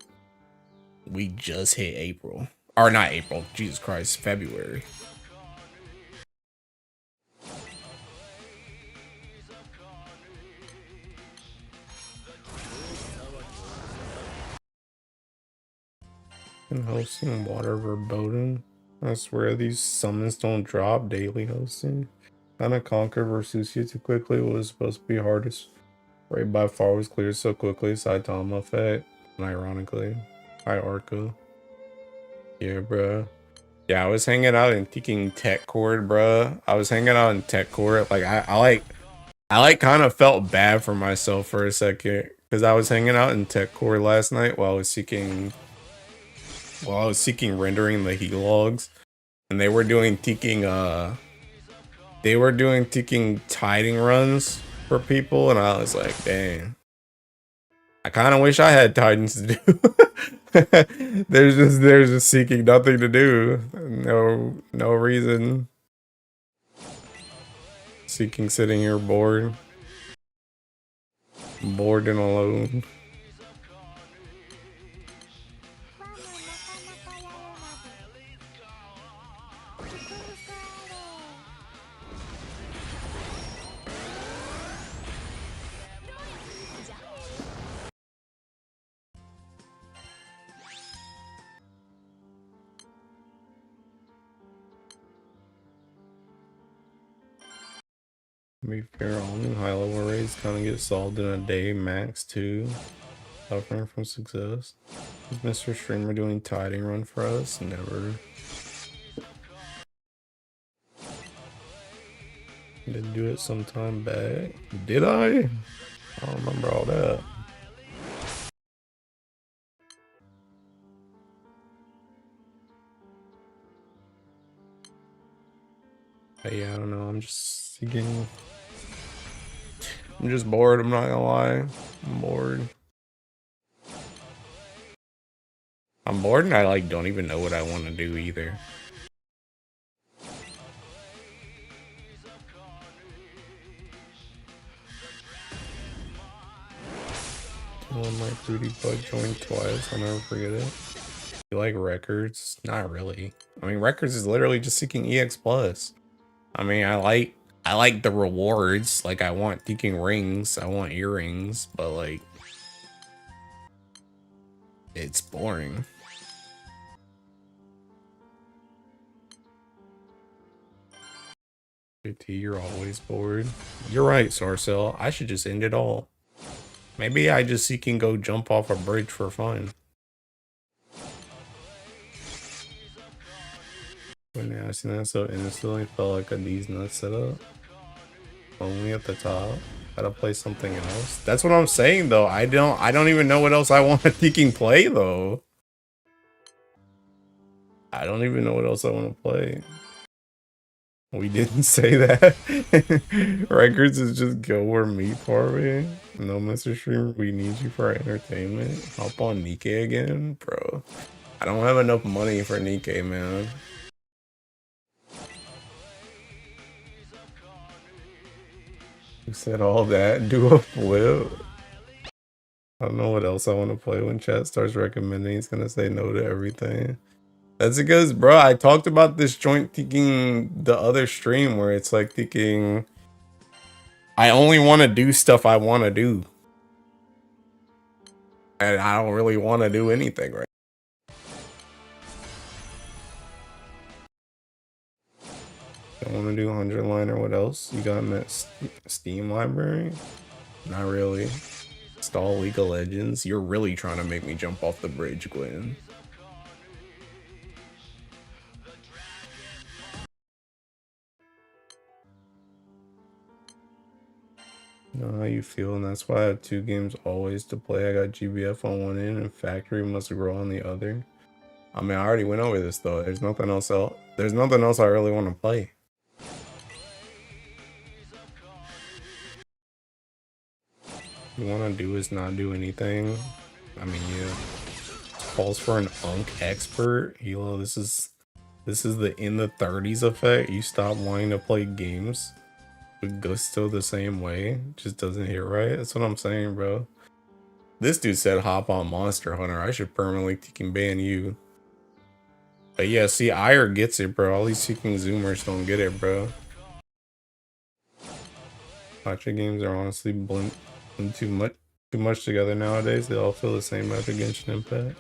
we just hit April. Or not April, Jesus Christ, February. And hosting water verboten. I swear these summons don't drop daily hosting. Kinda conquer versus you too quickly was supposed to be hardest. Right by far was cleared so quickly, Saitama effect. And ironically. Hi Arco. Yeah, bruh. Yeah, I was hanging out in Teking Tech Court, bruh. I was hanging out in Tech Court. Like I like kind of felt bad for myself for a second. Cause I was hanging out in Tech Court last night while I was seeking rendering the heat logs. And they were doing Teking tiding runs for people, and I was like, dang. I kind of wish I had Titans to do. there's just seeking nothing to do. No reason. Seeking sitting here bored. Bored and alone. To be fair, only high level raids kind of get solved in a day, max 2. Suffering from success. Is Mr. Streamer doing tiding run for us? Never. Did do it sometime back. Did I? I don't remember all that. But yeah, I don't know. I'm just seeking. I'm just bored. I'm not gonna lie. I'm bored. I'm bored and I like don't even know what I want to do either. Well, my booty bug joined twice. I'll never forget it. You like records? Not really. I mean, records is literally just seeking EX plus. I mean, I like the rewards. Like, I want seeking rings. I want earrings, but like, it's boring. You're always bored. You're right, Sarcel. I should just end it all. Maybe I just seeking go jump off a bridge for fun. When asking that so innocently felt like a D's nuts setup. Only at the top. Gotta play something else. That's what I'm saying though. I don't even know what else I want to seeking play though. I don't even know what else I want to play. We didn't say that. Records is just go where me party. No, Mr. Streamer, we need you for our entertainment. Hop on Nikkei again, bro. I don't have enough money for Nikkei, man. You said all that. Do a flip. I don't know what else I want to play when chat starts recommending. He's gonna say no to everything. That's because, bro, I talked about this joint thinking the other stream where it's like thinking I only want to do stuff I want to do. And I don't really want to do anything right Don't want to do 100 liner. What else? You got in that Steam library? Not really. Install League of Legends. You're really trying to make me jump off the bridge, Gwen. You know how you feel, and that's why I have 2 games always to play. I got GBF on one end and Factory Must Grow on the other. I mean, I already went over this though. There's nothing else. There's nothing else I really want to play. You want to do is not do anything. I mean, yeah. Calls for an Unk expert. Hilo, this is the in the 30s effect. You stop wanting to play games. It goes still the same way. Just doesn't hit right. That's what I'm saying, bro. This dude said hop on Monster Hunter. I should permanently fucking ban you. But yeah, see, Ire gets it, bro. All these seeking zoomers don't get it, bro. Gotcha games are honestly blend too much together nowadays. They all feel the same after Genshin Impact.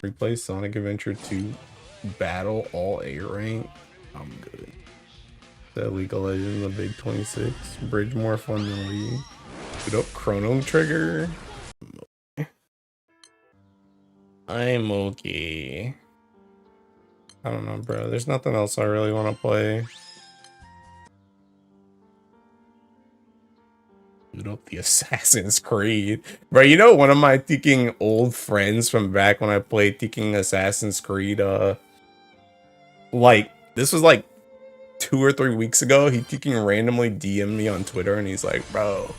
Replace Sonic Adventure 2 Battle all A rank. I'm good. That League of Legends, the big 26. Bridge more fun than League. Put up Chrono Trigger. I'm okay. I don't know, bro. There's nothing else I really want to play. Boot up the Assassin's Creed. Bro, you know one of my thinking old friends from back when I played thinking Assassin's Creed, like, this was like 2 or 3 weeks ago. He thinking randomly DM'd me on Twitter and he's like, bro,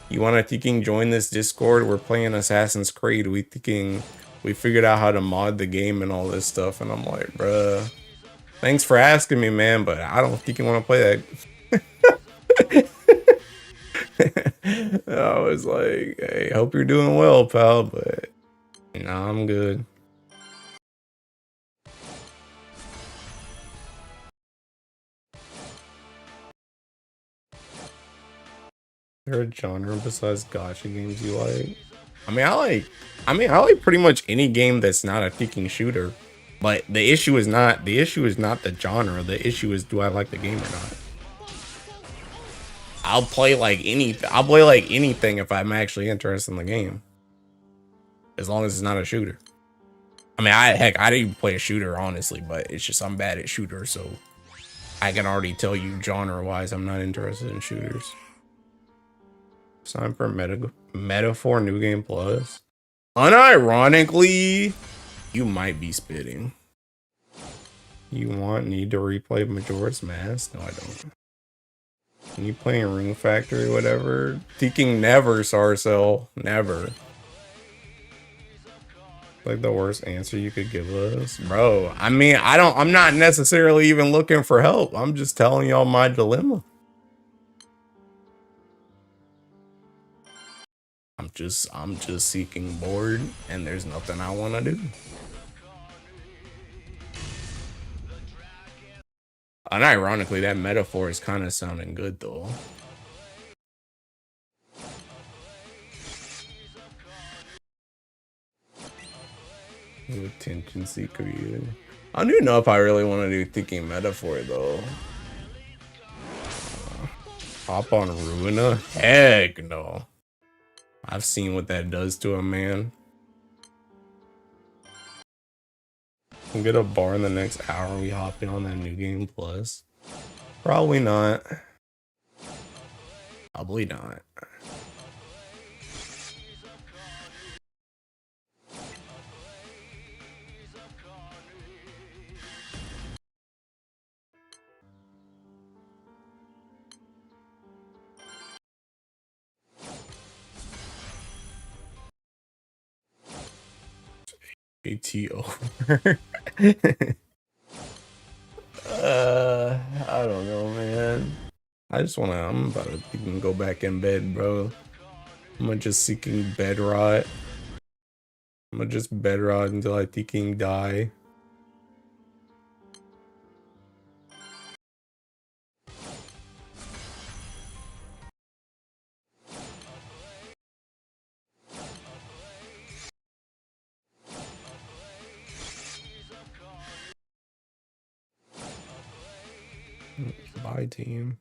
you want to thinking join this Discord? We're playing Assassin's Creed. We figured out how to mod the game and all this stuff. And I'm like, bruh, thanks for asking me, man, but I don't think you want to play that. I was like, hey, hope you're doing well, pal, but nah, I'm good. Is there a genre besides gacha games you like? I mean, I like pretty much any game that's not a kicking shooter. But the issue is not the genre. The issue is, do I like the game or not? I'll play like anything if I'm actually interested in the game. As long as it's not a shooter. I mean, heck, I didn't play a shooter, honestly, but it's just I'm bad at shooters, so I can already tell you genre-wise I'm not interested in shooters. Sign for Metaphor New Game Plus. Unironically, you might be spitting. You need to replay Majora's Mask? No, I don't. Can you play in Ring Factory, whatever? Thinking never, Sarcel. Never. Like the worst answer you could give us. Bro, I mean, I'm not necessarily even looking for help. I'm just telling y'all my dilemma. I'm just seeking bored and there's nothing I want to do. Unironically, that metaphor is kind of sounding good though. New attention seeker either. I don't even know if I really want to do thinking metaphor though. Hop on Ruina? Heck no. I've seen what that does to a man. Can get a bar in the next hour. We hop in on that New Game Plus. Probably not. Probably not. AT over. I don't know, man. I'm about to even go back in bed, bro. I'm just seeking bed rot. I'm gonna just bed rot until I thinking die. Bye. Thai team.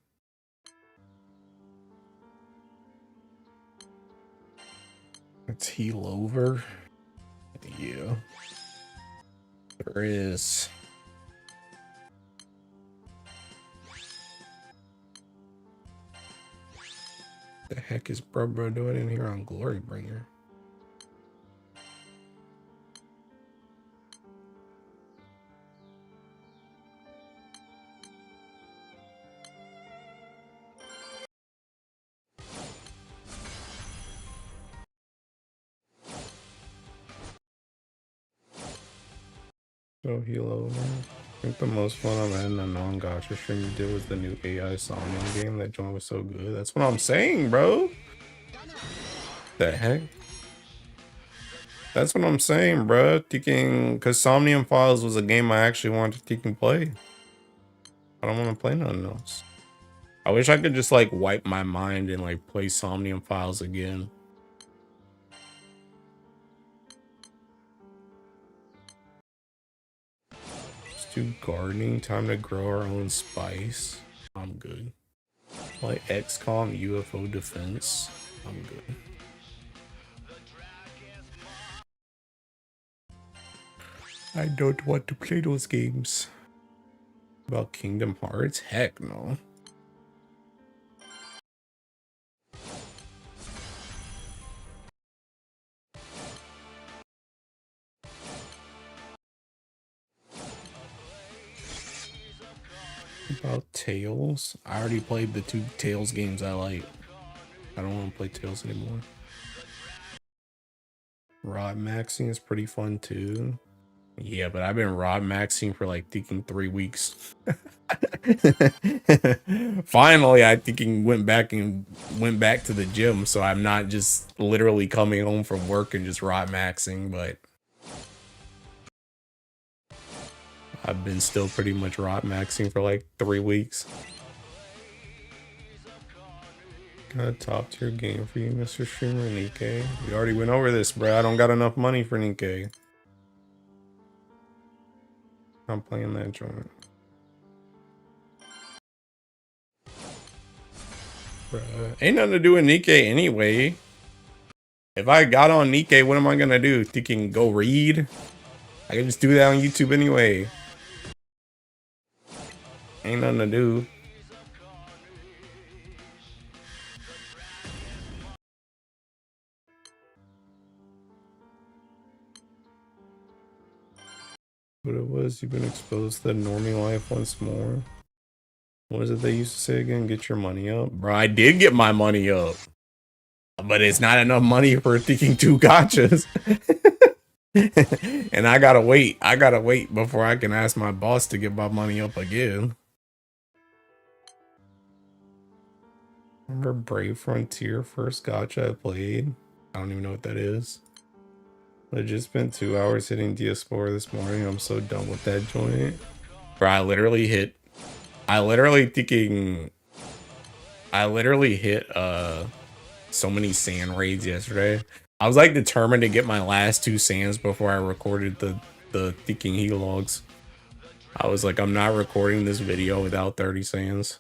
Let's heal over. Yeah. There is. The heck is bro doing in here on Glorybringer? So heal over. I think the most fun I've had in a non-gacha stream you did was the new AI Somnium game. That joint was so good. That's what I'm saying, bro. The heck? That's what I'm saying, bro. Thinking, because Somnium Files was a game I actually wanted to play. I don't want to play nothing else. I wish I could just like wipe my mind and like play Somnium Files again. Let's do gardening. Time to grow our own spice. I'm good. Like XCOM UFO defense. I'm good. I don't want to play those games. About Kingdom Hearts? Heck no. About Tales? I already played the 2 Tales games I like. I don't want to play Tales anymore. Rod maxing is pretty fun too. Yeah, but I've been rod maxing for like 3 weeks. Finally, I went back to the gym, so I'm not just literally coming home from work and just rod maxing, but I've been still pretty much rod maxing for like 3 weeks. Got a top tier game for you, Mr. Streamer. Nikkei. We already went over this, bro. I don't got enough money for Nikkei. I'm playing that joint. Bruh. Ain't nothing to do with Nikkei anyway. If I got on Nikkei, what am I gonna do? Thinking go read? I can just do that on YouTube anyway. Ain't nothing to do. What it was, you've been exposed to the normie life once more. What is it they used to say again? Get your money up? Bro, I did get my money up. But it's not enough money for thinking 2 gachas. And I gotta wait before I can ask my boss to get my money up again. Remember Brave Frontier, first gacha I played? I don't even know what that is. I just spent 2 hours hitting Diaspora this morning. I'm so done with that joint. Bro, I literally hit so many sand raids yesterday. I was like determined to get my last 2 sands before I recorded the thinking he logs. I was like, I'm not recording this video without 30 sands.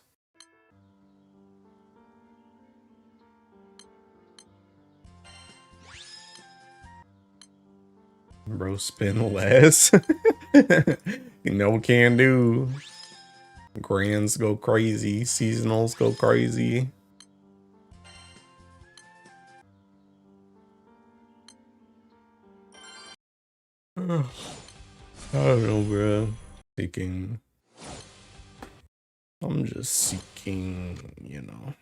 Bro, spend less. You know, can do. Grands go crazy. Seasonals go crazy. I don't know, bro. I'm just seeking, you know.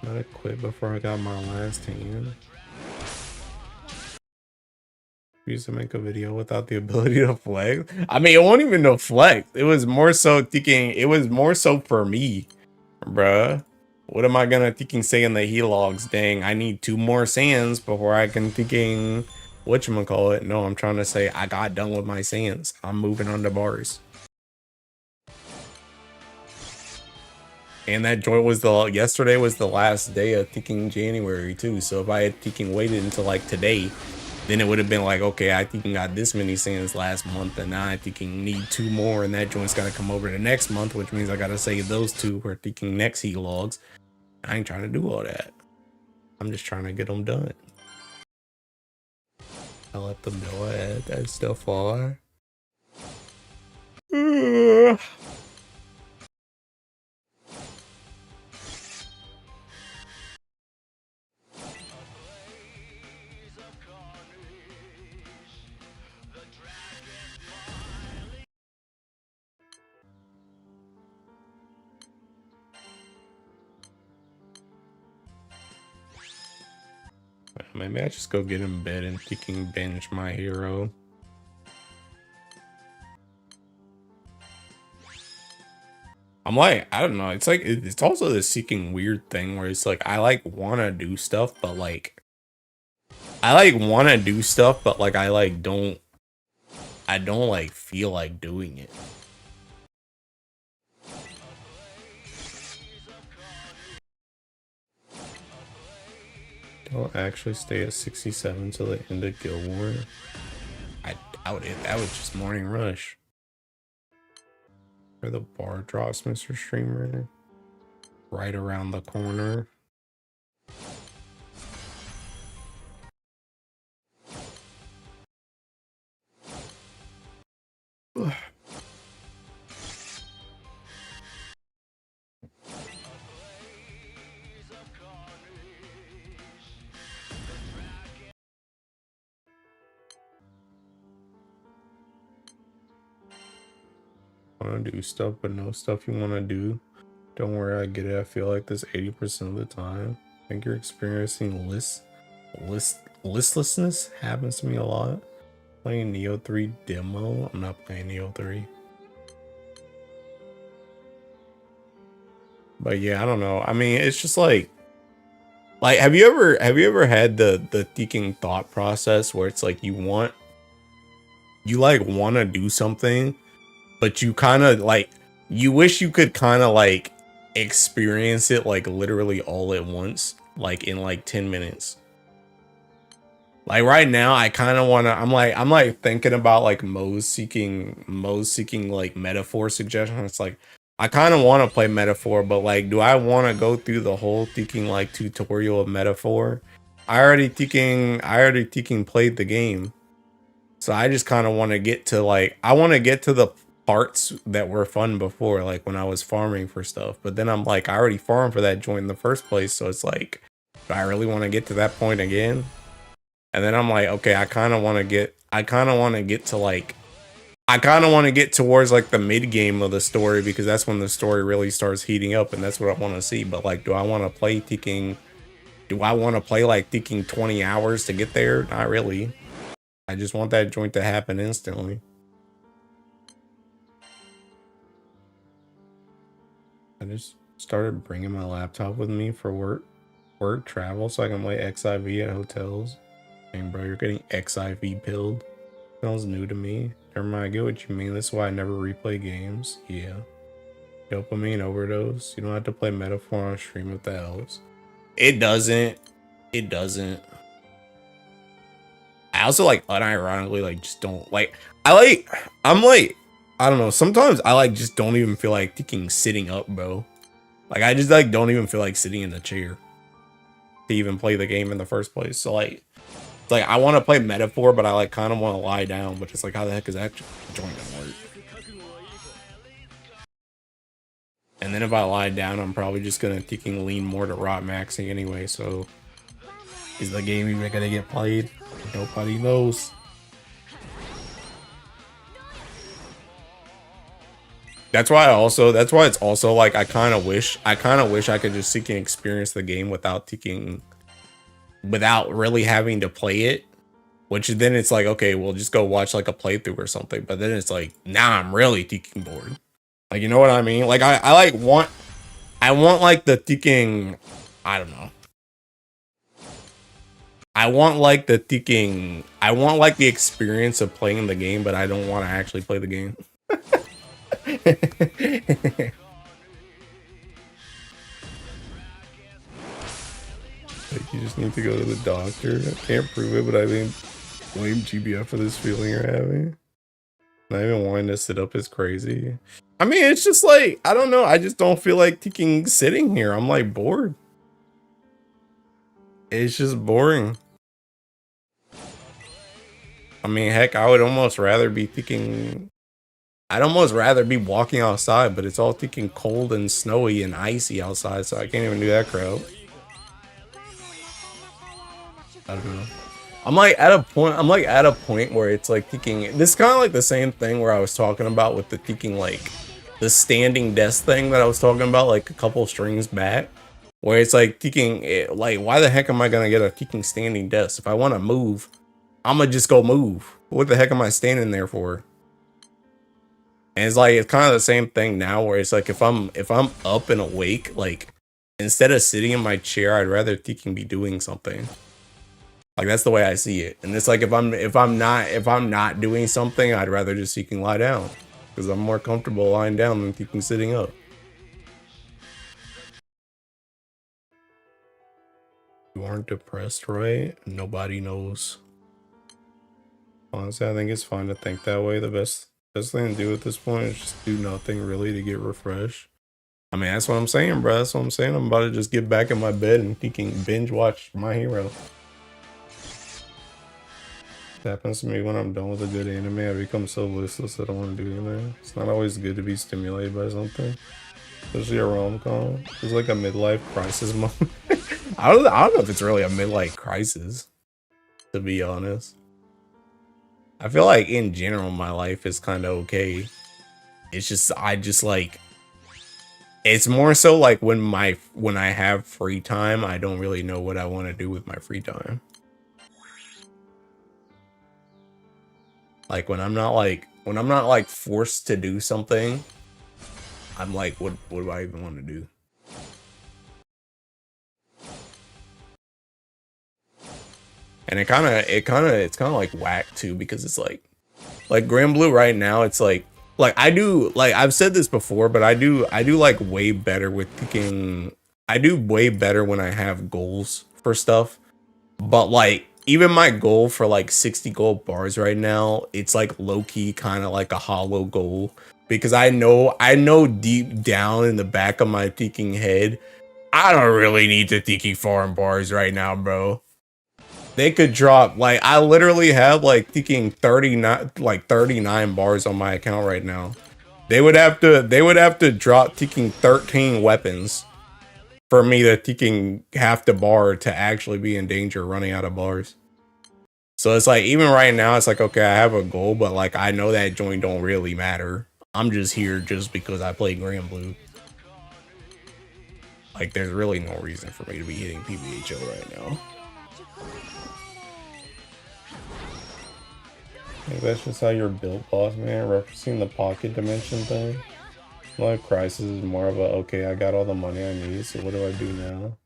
Gotta quit before I got my last hand. We used to make a video without the ability to flex. I mean, it wasn't even no flex. It was more so for me, bruh. What am I gonna say in the helogs? Dang, I need 2 more sands before I can whatchamacallit. No, I'm trying to say I got done with my sands. I'm moving on to bars. And that joint was yesterday was the last day of January too. So if I had waited until like today, then it would have been like, okay, I think I got this many sands last month, and now I think I need 2 more, and that joint's got to come over the next month, which means I got to save those 2 for thinking next heat logs. I ain't trying to do all that. I'm just trying to get them done. I let them know I had that stuff on. Maybe I just go get in bed and thinking binge my hero. I'm like, I don't know. It's like, it's also this seeking weird thing where it's like, I like want to do stuff, but like, I like want to do stuff, but like, I don't like feel like doing it. Don't actually stay at 67 till the end of Guild War. I doubt it. That was just morning rush. Where the bar drops, Mr. Streamer. Right around the corner. Ugh. Want to do stuff, but no stuff you want to do. Don't worry, I get it. I feel like this 80% of the time. I think you're experiencing listlessness. Happens to me a lot. Playing Neo 3 demo. I'm not playing Neo 3. But yeah, I don't know. I mean, it's just like have you ever had the thinking thought process where it's like you want to do something, but you kind of like, you wish you could kind of like experience it like literally all at once, like in like 10 minutes. Like right now, I kind of want to, I'm like thinking about like Mo's seeking like metaphor suggestions. It's like, I kind of want to play metaphor, but like, do I want to go through the whole thinking like tutorial of metaphor? I already thinking played the game. So I just kind of want to get to like, I want to get to the parts that were fun before, like when I was farming for stuff. But then I'm like, I already farmed for that joint in the first place. So it's like, do I really want to get to that point again? And then I'm like, okay, I kind of want to get towards like the mid game of the story, because that's when the story really starts heating up, and that's what I want to see. But like, do I want to play like thinking 20 hours to get there? Not really. I just want that joint to happen instantly. I just started bringing my laptop with me for work travel, so I can play XIV at hotels. Dang, bro, you're getting XIV pilled. Sounds new to me. Never mind, I get what you mean. That's why I never replay games. Yeah. Dopamine overdose. You don't have to play metaphor on stream if that helps. It doesn't. It doesn't. I also like unironically like just don't like, I'm like, I don't know, sometimes I like just don't even feel like thinking sitting up, bro. Like I just like don't even feel like sitting in the chair to even play the game in the first place. So like, it's like I want to play metaphor, but I like kind of want to lie down, but it's like, how the heck is that joint gonna work? And then if I lie down, I'm probably just gonna thinking lean more to rot maxing anyway. So is the game even gonna get played? Nobody knows. That's why it's also like, I kind of wish I could just seek and experience the game without really having to play it, which then it's like, okay, we'll just go watch like a playthrough or something. But then it's like, now I'm really thinking bored. Like, you know what I mean? Like I want like the thinking, I don't know. I want like the experience of playing the game, but I don't want to actually play the game. Like, you just need to go to the doctor. I can't prove it, but I think Blame GBF for this feeling you're having. Not even wanting to sit up is crazy. I mean, it's just like, I don't know. I just don't feel like ticking sitting here. I'm like bored. It's just boring. I mean, heck, I would almost rather be ticking. I'd almost rather be walking outside, but it's all ticking cold and snowy and icy outside, so I can't even do that crowd. I don't know. I'm like at a point where it's like thinking this is kind of like the same thing where I was talking about with the thinking like the standing desk thing that I was talking about like a couple strings back, where it's like thinking like why the heck am I gonna get a thinking standing desk? If I want to move, I'm gonna just go move. What the heck am I standing there for? And it's like it's kind of the same thing now where it's like if I'm up and awake, like instead of sitting in my chair, I'd rather thinking be doing something. Like that's the way I see it. And it's like if I'm not doing something, I'd rather just seeking lie down. Because I'm more comfortable lying down than keeping sitting up. You aren't depressed, right? Nobody knows. Honestly, I think it's fine to think that way. The best thing to do at this point is just do nothing really to get refreshed. I mean, that's what I'm saying, bro. That's what I'm saying. I'm about to just get back in my bed and thinking binge watch My Hero. It happens to me when I'm done with a good anime. I become so listless I don't want to do anything. It's not always good to be stimulated by something, especially a rom-com. It's like a midlife crisis moment. I don't know if it's really a midlife crisis, to be honest. I feel like in general my life is kind of okay. It's just it's more so like when I have free time, I don't really know what I want to do with my free time. Like when I'm not like forced to do something, I'm like, what do I even want to do? And it's kind of like whack too, because it's like Grand Blue right now, it's like I've said this before, but I do like way better with picking. I do way better when I have goals for stuff. But like even my goal for like 60 gold bars right now, it's like low-key kind of like a hollow goal. Because I know deep down in the back of my thinking head, I don't really need to thinking farm bars right now, bro. They could drop like I literally have like thinking 39 bars on my account right now. They would have to drop thinking 13 weapons for me to thinking half the bar to actually be in danger of running out of bars. So it's like even right now it's like okay, I have a goal, but like I know that joint don't really matter. I'm just here just because I play Grand Blue. Like there's really no reason for me to be hitting PBHO right now. I think that's just how you're built, boss man. Referencing the pocket dimension thing. Life Crisis is more of a okay, I got all the money I need, so what do I do now?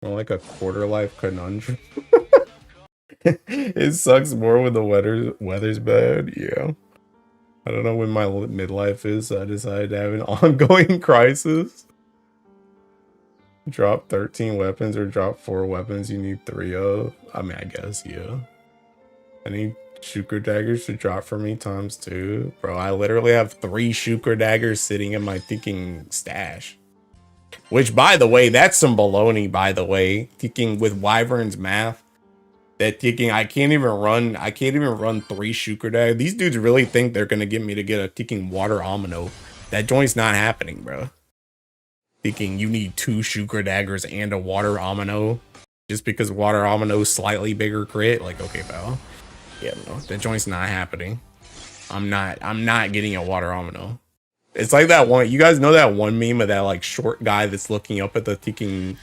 More like a quarter life conundrum. It sucks more when the weather's bad. Yeah. I don't know when my midlife is, so I decided to have an ongoing crisis. Drop 13 weapons or drop 4 weapons you need 3 of. I mean, I guess, yeah. I need Shuker daggers to drop for me ×2. Bro, I literally have 3 Shuker daggers sitting in my thinking stash. Which, by the way, that's some baloney, by the way. Thinking with Wyvern's math. That thinking I can't even run 3 Shuker daggers. These dudes really think they're gonna get me to get a thinking water Amino. That joint's not happening, bro. Thinking you need 2 Shuker daggers and a water Amino. Just because water Amino's slightly bigger crit. Like, okay, pal. Yeah, no, that joint's not happening. I'm not getting a water Amino. It's like that one, you guys know that one meme of that like short guy that's looking up at the ticking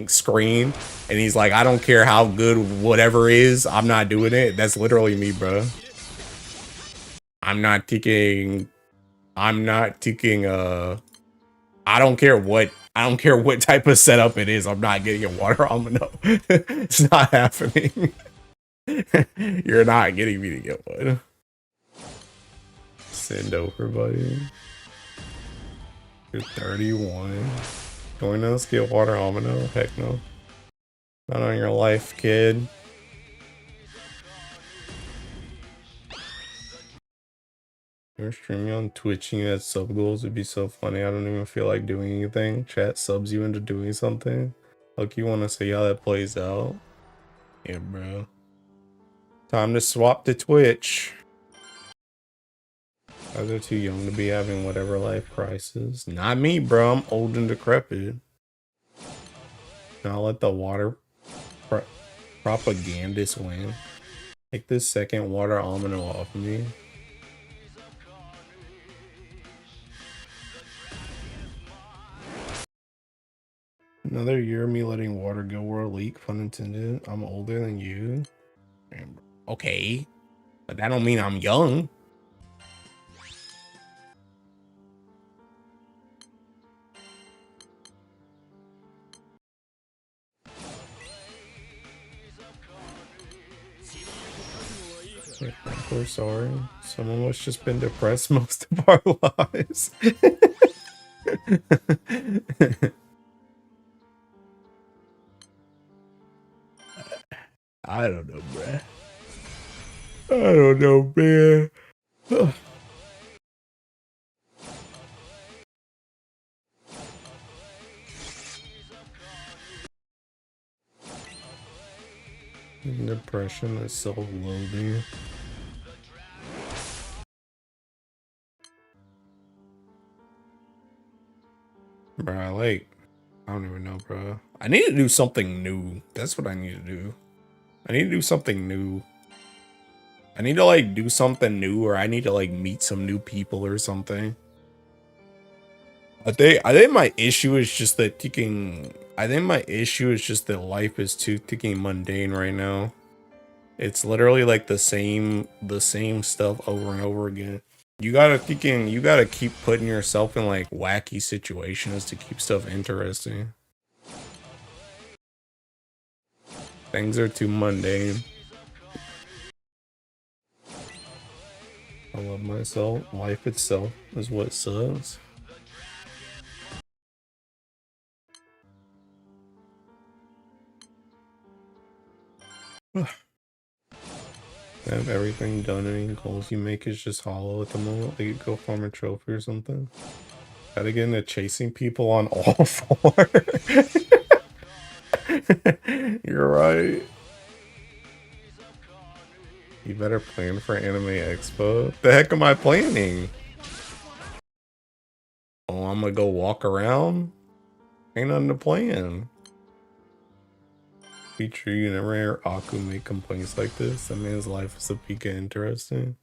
screen and he's like, I don't care how good whatever is, I'm not doing it. That's literally me, bro. I'm not ticking I don't care what type of setup it is, I'm not getting a water Amino. It's not happening. You're not getting me to get one. Send over, buddy. You're 31. Join us, get water Amino? Heck no. Not on your life, kid. You're streaming on Twitch and you had sub goals. It'd be so funny. I don't even feel like doing anything. Chat subs you into doing something. Like, you want to see how that plays out? Yeah, bro. Time to swap to Twitch. Guys are too young to be having whatever life crisis. Not me, bro. I'm old and decrepit. Now let the water propagandist win. Take this second water almond off me. Another year of me letting water go where a leak, pun intended. I'm older than you. Okay, but that don't mean I'm young. We're sorry. Some of us just been depressed most of our lives. I don't know, bruh. I don't know, man. Depression is self-loathing. Bruh, I don't even know, bruh. I need to do something new. That's what I need to do. I need to do something new. I need to do something new, or I need to meet some new people or something. I think my issue is just that life is too ticking mundane right now. It's literally the same stuff over and over again. You gotta keep putting yourself in wacky situations to keep stuff interesting. Things are too mundane. I love myself. Life itself is what sucks. Have everything done. Any goals you make is just hollow at the moment. Like you go farm a trophy or something. Gotta get into chasing people on all four. You're right. You better plan for Anime Expo. The heck am I planning? Oh, I'm gonna go walk around? Ain't nothing to plan. Be true, you never hear Aku make complaints like this. That man's life is a peak of interesting.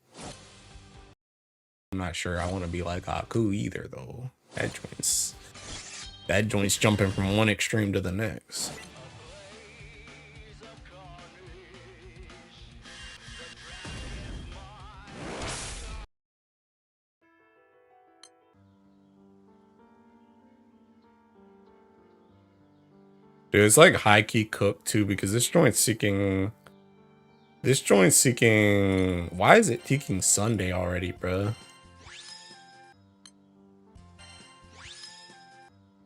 I'm not sure I want to be like Aku either, though. That joint's jumping from one extreme to the next. Dude, it's high-key cooked too, because this joint's seeking... Why is it seeking Sunday already, bruh?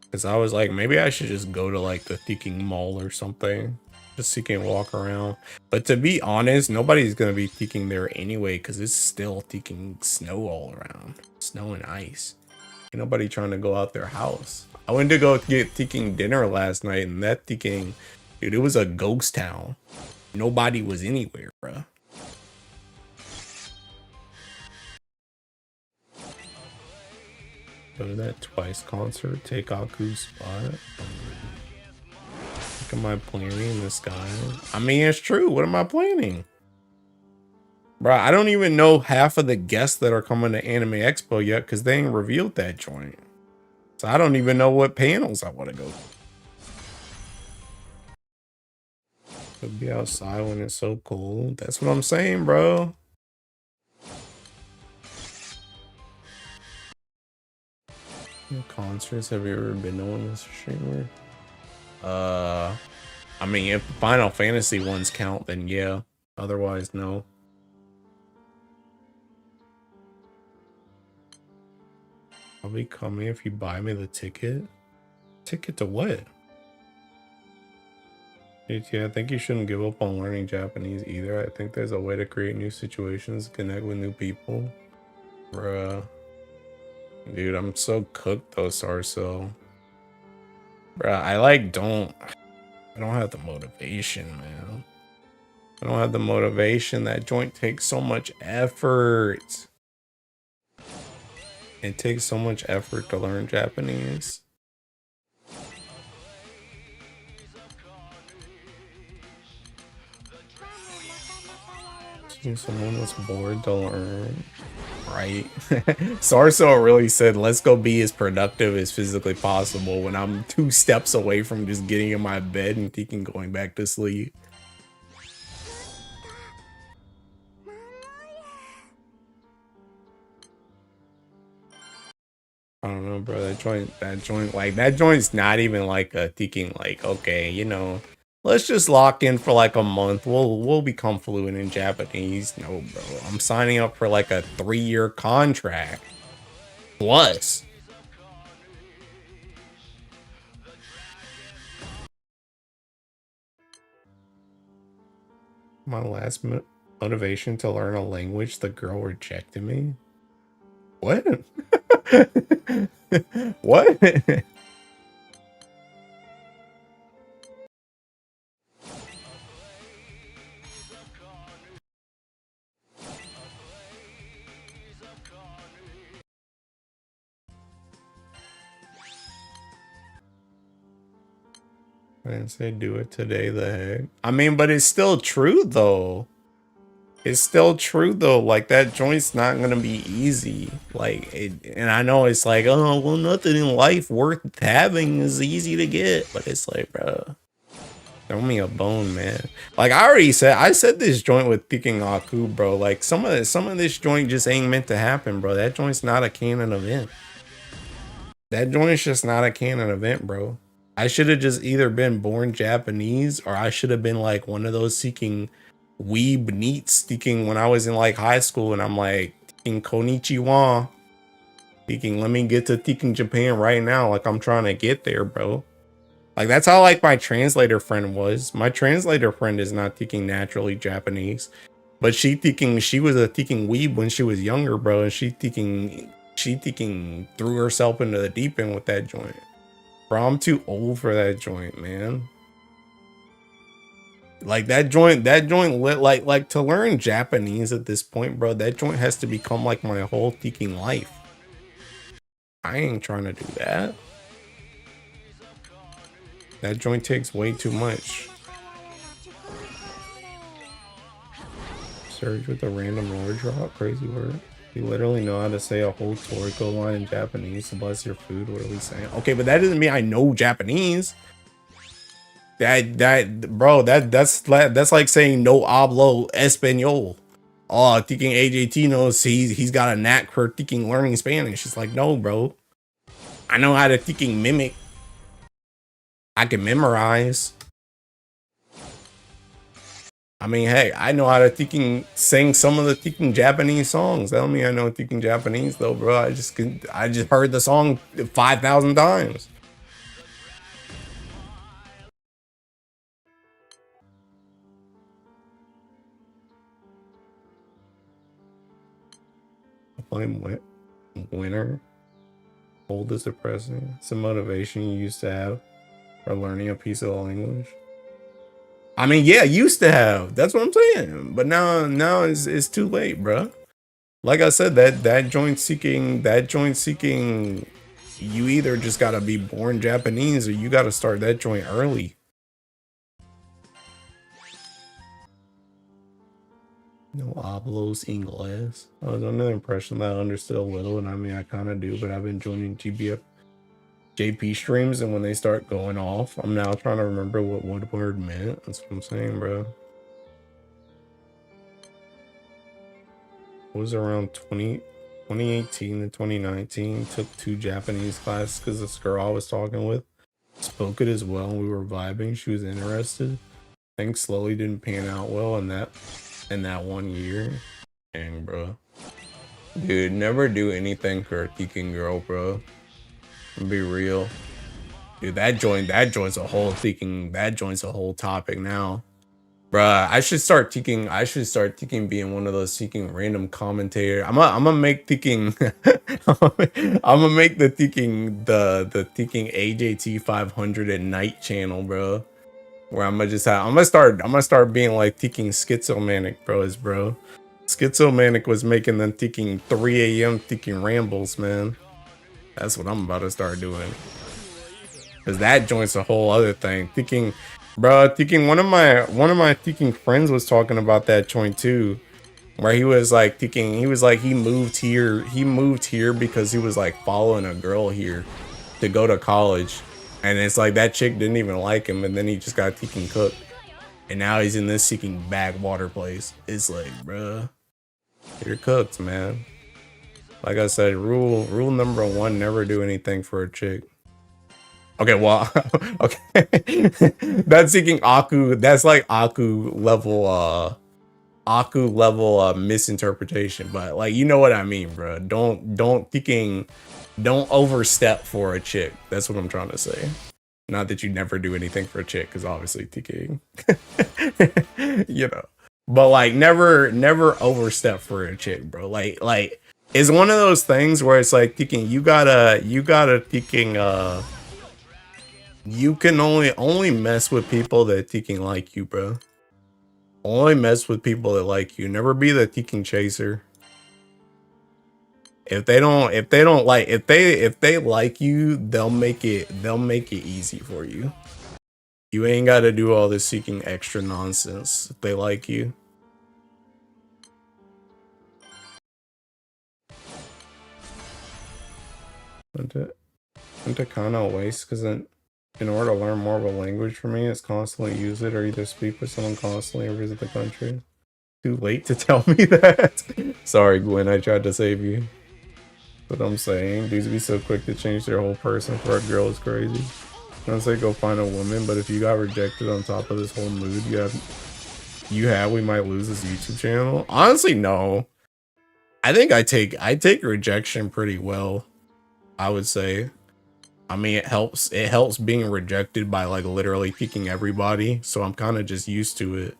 Because I was like, maybe I should just go to the Seeking Mall or something. Just Seeking walk around. But to be honest, nobody's going to be Seeking there anyway, because it's still Seeking snow all around. Snow and ice. Ain't nobody trying to go out their house. I went to go get Seeking dinner last night, and that Seeking... Dude, it was a ghost town. Nobody was anywhere, bruh. Go to that Twice concert, take Aku's spot. What am I planning in this guy? I mean, it's true. What am I planning? Bro, I don't even know half of the guests that are coming to Anime Expo yet because they ain't revealed that joint. So I don't even know what panels I want to go to. Could be outside when it's so cold. That's what I'm saying, bro. Concerts, have you ever been to one, Mr. Streamer? I mean, if Final Fantasy ones count, then yeah. Otherwise, no. I'll be coming if you buy me the ticket. Ticket to what? Yeah, I think you shouldn't give up on learning Japanese either. I think there's a way to create new situations, connect with new people. Bruh. Dude, I'm so cooked though, Sarso. Bruh, I don't have the motivation, man. I don't have the motivation. That joint takes so much effort. It takes so much effort to learn Japanese. Someone was bored to learn. Right. Sarso really said, let's go be as productive as physically possible when I'm 2 steps away from just getting in my bed and thinking going back to sleep. I don't know, bro. That joint's not even like a thinking like, okay, you know, let's just lock in for like a month. We'll become fluent in Japanese. No, bro. I'm signing up for like a 3-year contract. Plus. My last motivation to learn a language, the girl rejected me. What? What? I didn't say do it today, the heck. I mean, but it's still true though. It's still true though. Like that joint's not gonna be easy. Like and I know it's like, oh well, nothing in life worth having is easy to get, but it's like, bro, throw me a bone, man. Like I said this joint with picking Aku, bro. Like some of this joint just ain't meant to happen, bro. That joint's not a canon event. That joint's just not a canon event, bro. I should have just either been born Japanese or I should have been like one of those seeking weeb neats speaking when I was in like high school and I'm like in konnichiwa speaking, let me get to speaking Japan right now, like I'm trying to get there, bro. Like that's how like my translator friend was. My translator friend is not speaking naturally Japanese, but she was a speaking weeb when she was younger, bro, and she threw herself into the deep end with that joint. Bro, I'm too old for that joint, man. Like that joint lit like to learn Japanese at this point, bro. That joint has to become like my whole thinking life. I ain't trying to do that. That joint takes way too much. Surge with a random lore drop, crazy word. You literally know how to say a whole Toriko line in Japanese to bless your food. What are we saying? Okay, but that doesn't mean I know Japanese. That's like saying no hablo español. Oh, thinking AJT knows he's got a knack for thinking learning Spanish. It's like, no, bro. I know how to thinking mimic. I can memorize. I mean, hey, I know how to sing some of the thinking Japanese songs. That don't mean I know thinking Japanese though, bro. I just heard the song 5,000 times. I'm winner. Old is depressing. It's a motivation you used to have for learning a piece of language. I mean, yeah, used to have. That's what I'm saying. But now it's too late, bro. Like I said, that joint seeking, you either just gotta be born Japanese or you gotta start that joint early. No hablos inglés. I was under the impression that I understood a little, and I mean, I kind of do, but I've been joining GBF JP streams, and when they start going off, I'm now trying to remember what word meant. That's what I'm saying, bro. It was around 2018 to 2019. Took 2 Japanese classes because this girl I was talking with spoke it as well, and we were vibing. She was interested. Things slowly didn't pan out well in that 1 year. Dang, bro. Dude, never do anything for a thinking girl, bro. Be real. Dude, that joint's a whole topic now. Bruh, I should start taking being one of those seeking random commentator. I'm gonna make taking I'm gonna make the taking the taking AJT 500 at night channel, bro. Where I'm gonna start being like taking schizomanic bros, bro. Schizomanic was making them taking 3 a.m. taking rambles, man. That's what I'm about to start doing. Cause that joint's a whole other thing. Thinking, bro, thinking one of my thinking friends was talking about that joint too. Where he was like thinking, he was like he moved here because he was like following a girl here to go to college. And it's like that chick didn't even like him, and then he just got thinking cooked. And now he's in this seeking backwater place. It's like, bruh, you're cooked, man. Like I said, rule number 1, never do anything for a chick. Okay, well, okay. That's seeking Aku. That's like Aku level misinterpretation, but like, you know what I mean, bro. Don't overstep for a chick. That's what I'm trying to say. Not that you never do anything for a chick, because obviously thinking, you know, but like never overstep for a chick, bro. Like it's one of those things where it's like thinking you gotta thinking you can only mess with people that thinking like you, bro. Only mess with people that like you. Never be the thinking chaser. If they like you, they'll make it easy for you. You ain't got to do all this seeking extra nonsense if they like you. Isn't it kind of a waste? Because in order to learn more of a language for me, it's constantly use it or either speak with someone constantly or visit the country. Too late to tell me that. Sorry, Gwen, I tried to save you. What I'm saying, dudes be so quick to change their whole person for a girl is crazy. I don't say go find a woman, but if you got rejected on top of this whole mood we might lose this YouTube channel. Honestly, no. I think I take rejection pretty well, I would say. I mean, it helps being rejected by like literally picking everybody, so I'm kind of just used to it.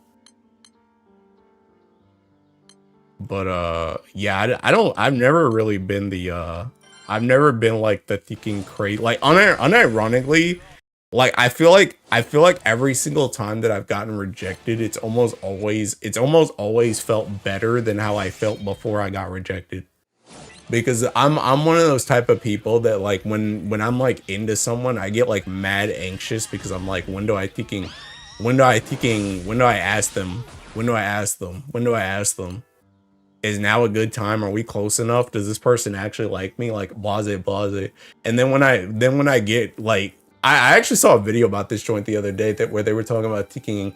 But yeah, I've never really been the I've never been like the thinking crazy, like unironically, like I feel like every single time that I've gotten rejected, it's almost always felt better than how I felt before I got rejected. Because I'm one of those type of people that like when I'm like into someone, I get like mad anxious because I'm like, when do I ask them? Is now a good time? Are we close enough? Does this person actually like me? Like blase. And then when I get like, I actually saw a video about this joint the other day where they were talking about thinking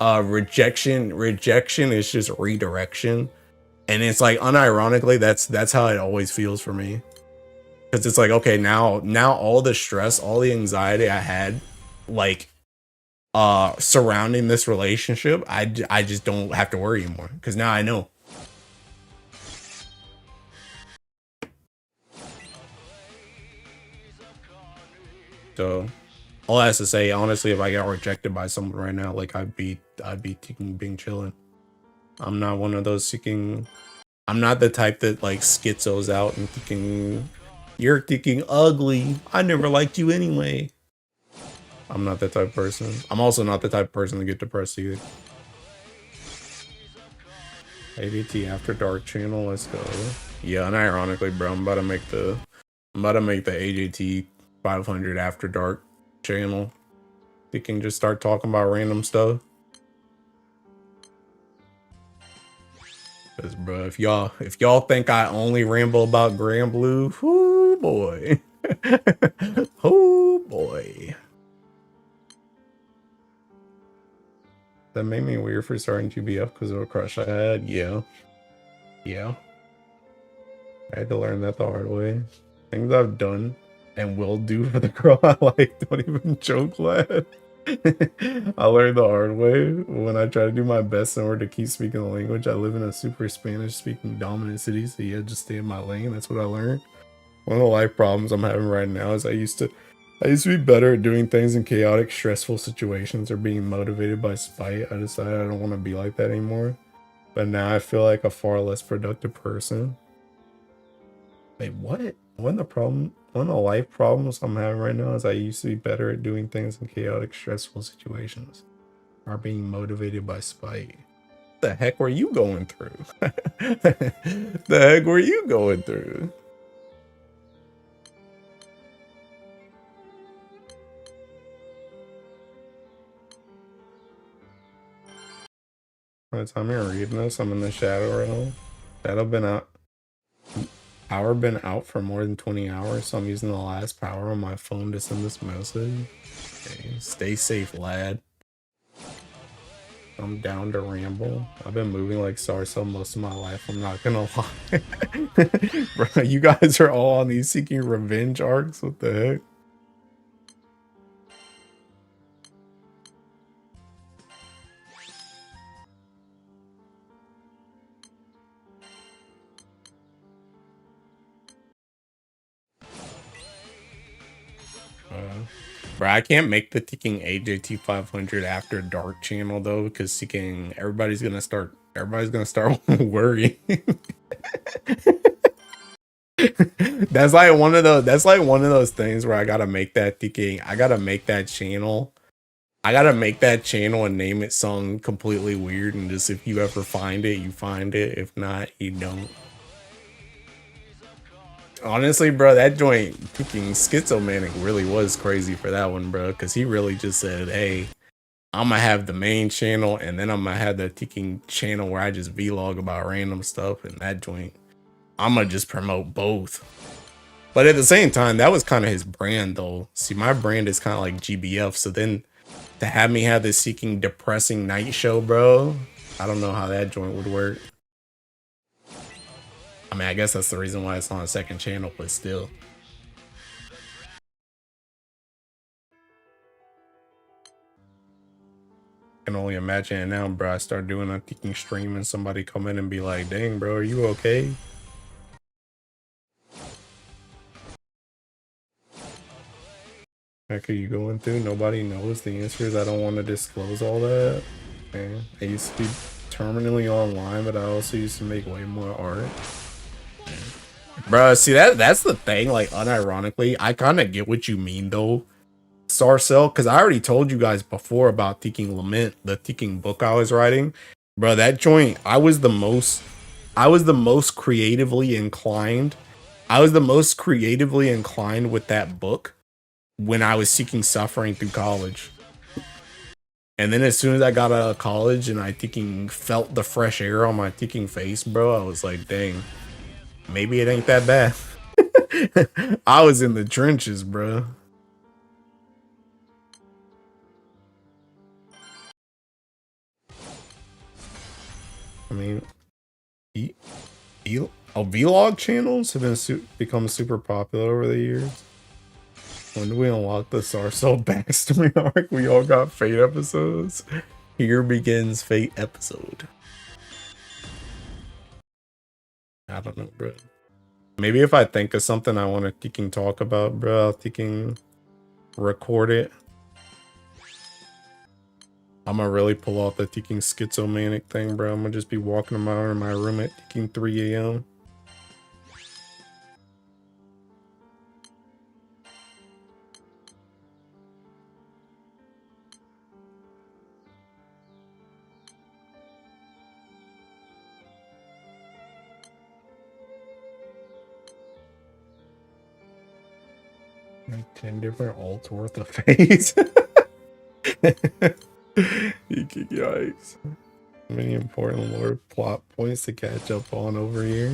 rejection is just redirection. And it's like, unironically, that's how it always feels for me. Because it's like, okay, now all the stress, all the anxiety I had, like, surrounding this relationship, I just don't have to worry anymore. Because now I know. So, all I have to say, honestly, if I got rejected by someone right now, like, I'd be being chilling. I'm not one of those seeking. I'm not the type that like schizos out and thinking you're thinking ugly. I never liked you anyway. I'm not that type of person. I'm also not the type of person to get depressed either. ADT After Dark channel, let's go. Yeah, unironically, bro, I'm about to make the AJT 500 After Dark channel. You can just start talking about random stuff. Cause bro, if y'all think I only ramble about Grand Blue, oh boy. Oh boy. That made me weird for starting GBF because of a crush I had. Yeah. I had to learn that the hard way. Things I've done and will do for the girl I like, don't even joke, lad. I learned the hard way when I try to do my best in order to keep speaking the language. I live in a super Spanish speaking dominant city, so yeah, just stay in my lane. That's what I learned. One of the life problems I'm having right now is I used to I used to be better at doing things in chaotic, stressful situations or being motivated by spite. I decided I don't want to be like that anymore. But now I feel like a far less productive person. Wait, what? One of the life problems I'm having right now is I used to be better at doing things in chaotic, stressful situations or being motivated by spite. The heck were you going through? The heck were you going through? By the time you're reading this, I'm in the shadow realm. Shadow been out. Power been out for more than 20 hours, so I'm using the last power on my phone to send this message. Okay, stay safe, lad. I'm down to ramble. I've been moving like Sarso most of my life, I'm not gonna lie. Bro, you guys are all on these seeking revenge arcs? What the heck? Bro, I can't make the Seeking AJT 500 after dark channel though, because Seeking everybody's gonna start worrying. That's like one of those things where I gotta make that Seeking. I gotta make that channel. I gotta make that channel and name it something completely weird, and just if you ever find it, you find it. If not, you don't. Honestly, bro, that joint freaking schizomanic really was crazy for that one, bro, because he really just said, hey, I'm gonna have the main channel and then I'm gonna have the freaking channel where I just vlog about random stuff, and that joint I'm gonna just promote both. But at the same time, that was kind of his brand though. See, my brand is kind of like GBF, so then to have me have this Seeking depressing night show, bro, I don't know how that joint would work. I mean, I guess that's the reason why it's on a second channel, but still. I can only imagine it now, bro. I start doing a Seeking stream and somebody come in and be like, dang, bro, are you okay? Heck are you going through? Nobody knows. The answer is I don't want to disclose all that. Man, I used to be terminally online, but I also used to make way more art. Bro, see that's the thing, like unironically, I kind of get what you mean though, Sarcell, because I already told you guys before about Seeking Lament, the Seeking book I was writing. Bro, that joint, I was the most creatively inclined. I was the most creatively inclined with that book when I was seeking suffering through college. And then as soon as I got out of college and I freaking felt the fresh air on my freaking face, bro, I was like, dang, maybe it ain't that bad. I was in the trenches, bro. I mean, vlog channels have been become super popular over the years. When do we unlock the Sarcell backstory arc? We all got Fate episodes. Here begins Fate episode. I don't know, bro. Maybe if I think of something I want to freaking talk about, bro, I'll freaking record it. I'm gonna really pull off the freaking schizomanic thing, bro. I'm gonna just be walking around in my room at freaking 3 a.m. Like 10 different alts worth of phase. Yikes. Many important lore plot points to catch up on over here.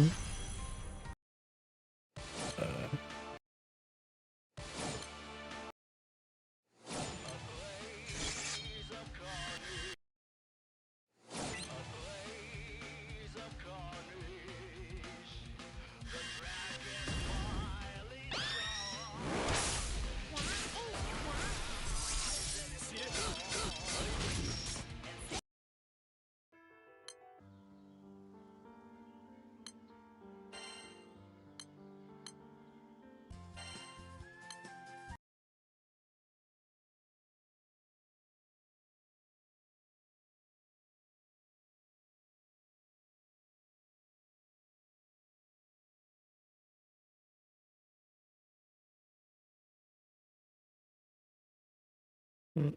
Mm.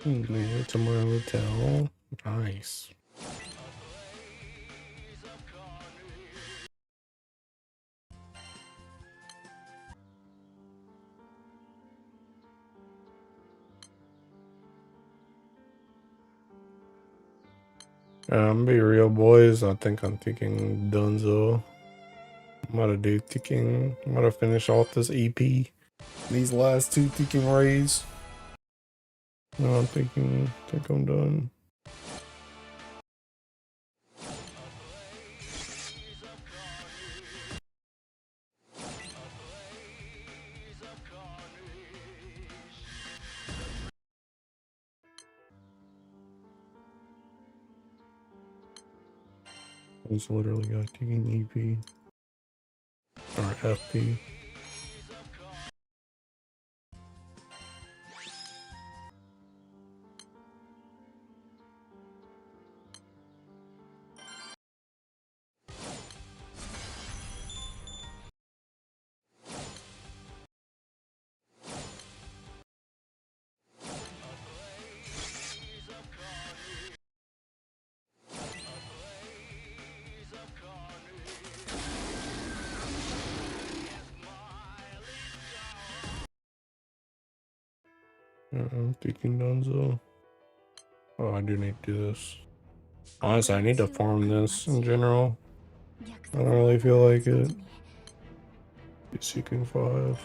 Made it to my hotel. Nice. Be real, boys. I think I'm thinking Dunzo. I'm gonna finish off this EP. These last two thinking raids. No, think I'm done. I just literally got taking EP or FP. I'm thinking Dunzo. Oh, I do need to do this. Honestly, I need to farm this in general. I don't really feel like it. Be seeking 5.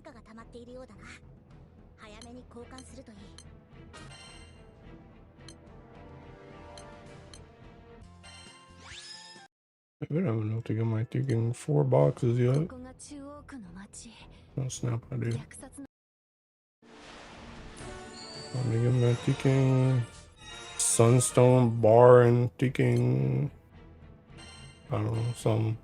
荷が溜まっているようだな。早めに交換するといい。I don't even know if to get my taking 4 boxes yet. ここが中央区の町。 No snap, I do. 虐殺の I'm gonna get my taking Sunstone Bar and taking, I don't know, some.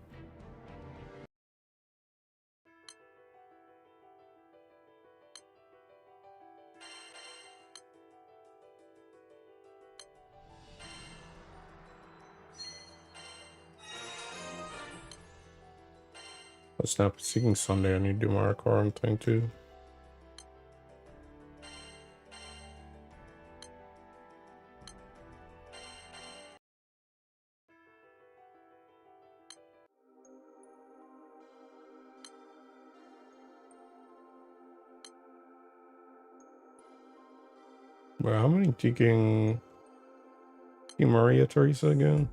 Let's snap seeking Sunday. I need to do my car thing too. Bro, how many taking Maria Teresa again?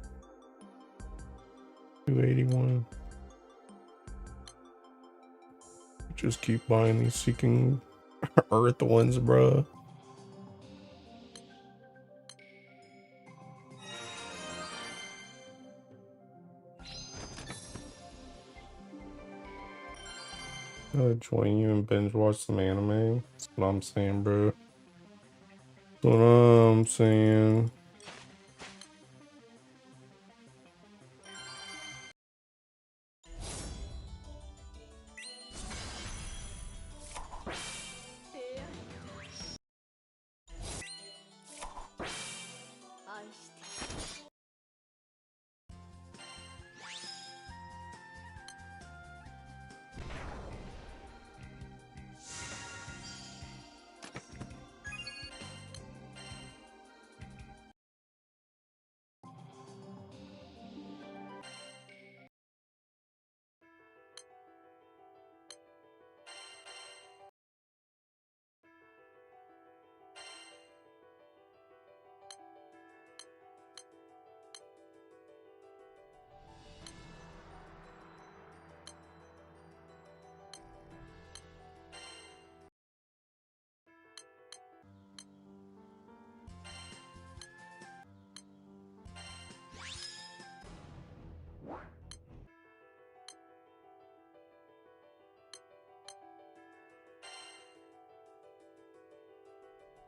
281. Just keep buying these seeking Earth ones, bro. Join you and binge watch some anime. That's what I'm saying, bro. That's what I'm saying.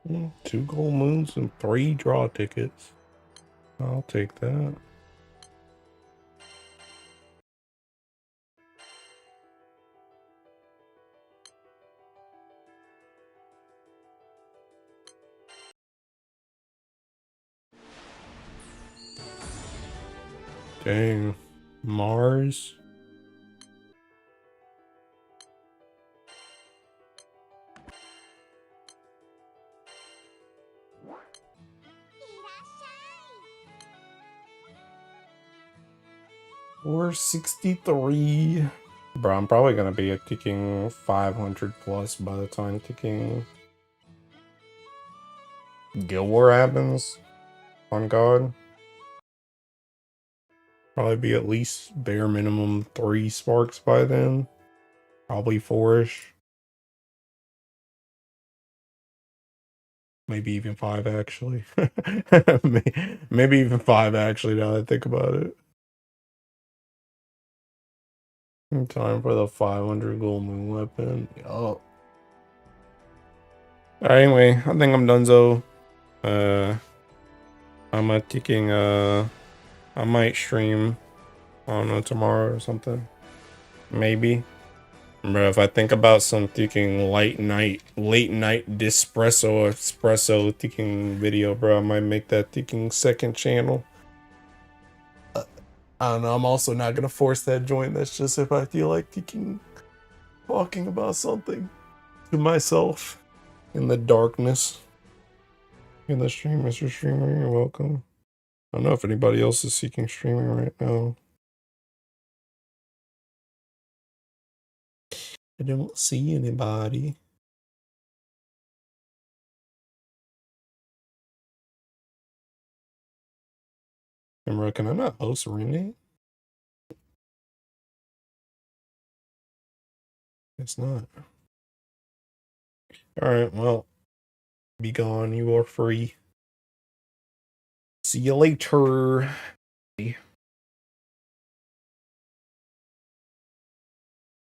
Mm, 2 gold moons and 3 draw tickets. I'll take that. Dang. Mars? We're 63. Bro, I'm probably gonna be at ticking 500 plus by the time ticking Guild War happens. On God. Probably be at least bare minimum 3 sparks by then. Probably 4-ish. Maybe even 5 actually. Maybe even 5 actually now that I think about it. Time for the 500 gold moon weapon. Yup. Anyway, I think I'm donezo. I'm taking I might stream, I don't know, tomorrow or something. Maybe. Bro, if I think about some thinking late night espresso thinking video, bro, I might make that thinking second channel. I don't know, I'm also not gonna force that joint. That's just if I feel like thinking, talking about something to myself in the darkness. In the stream, Mr. Streamer, you're welcome. I don't know if anybody else is seeking streaming right now. I don't see anybody. And bro, can I not host Renee? It's not. Alright, well, be gone. You are free. See you later.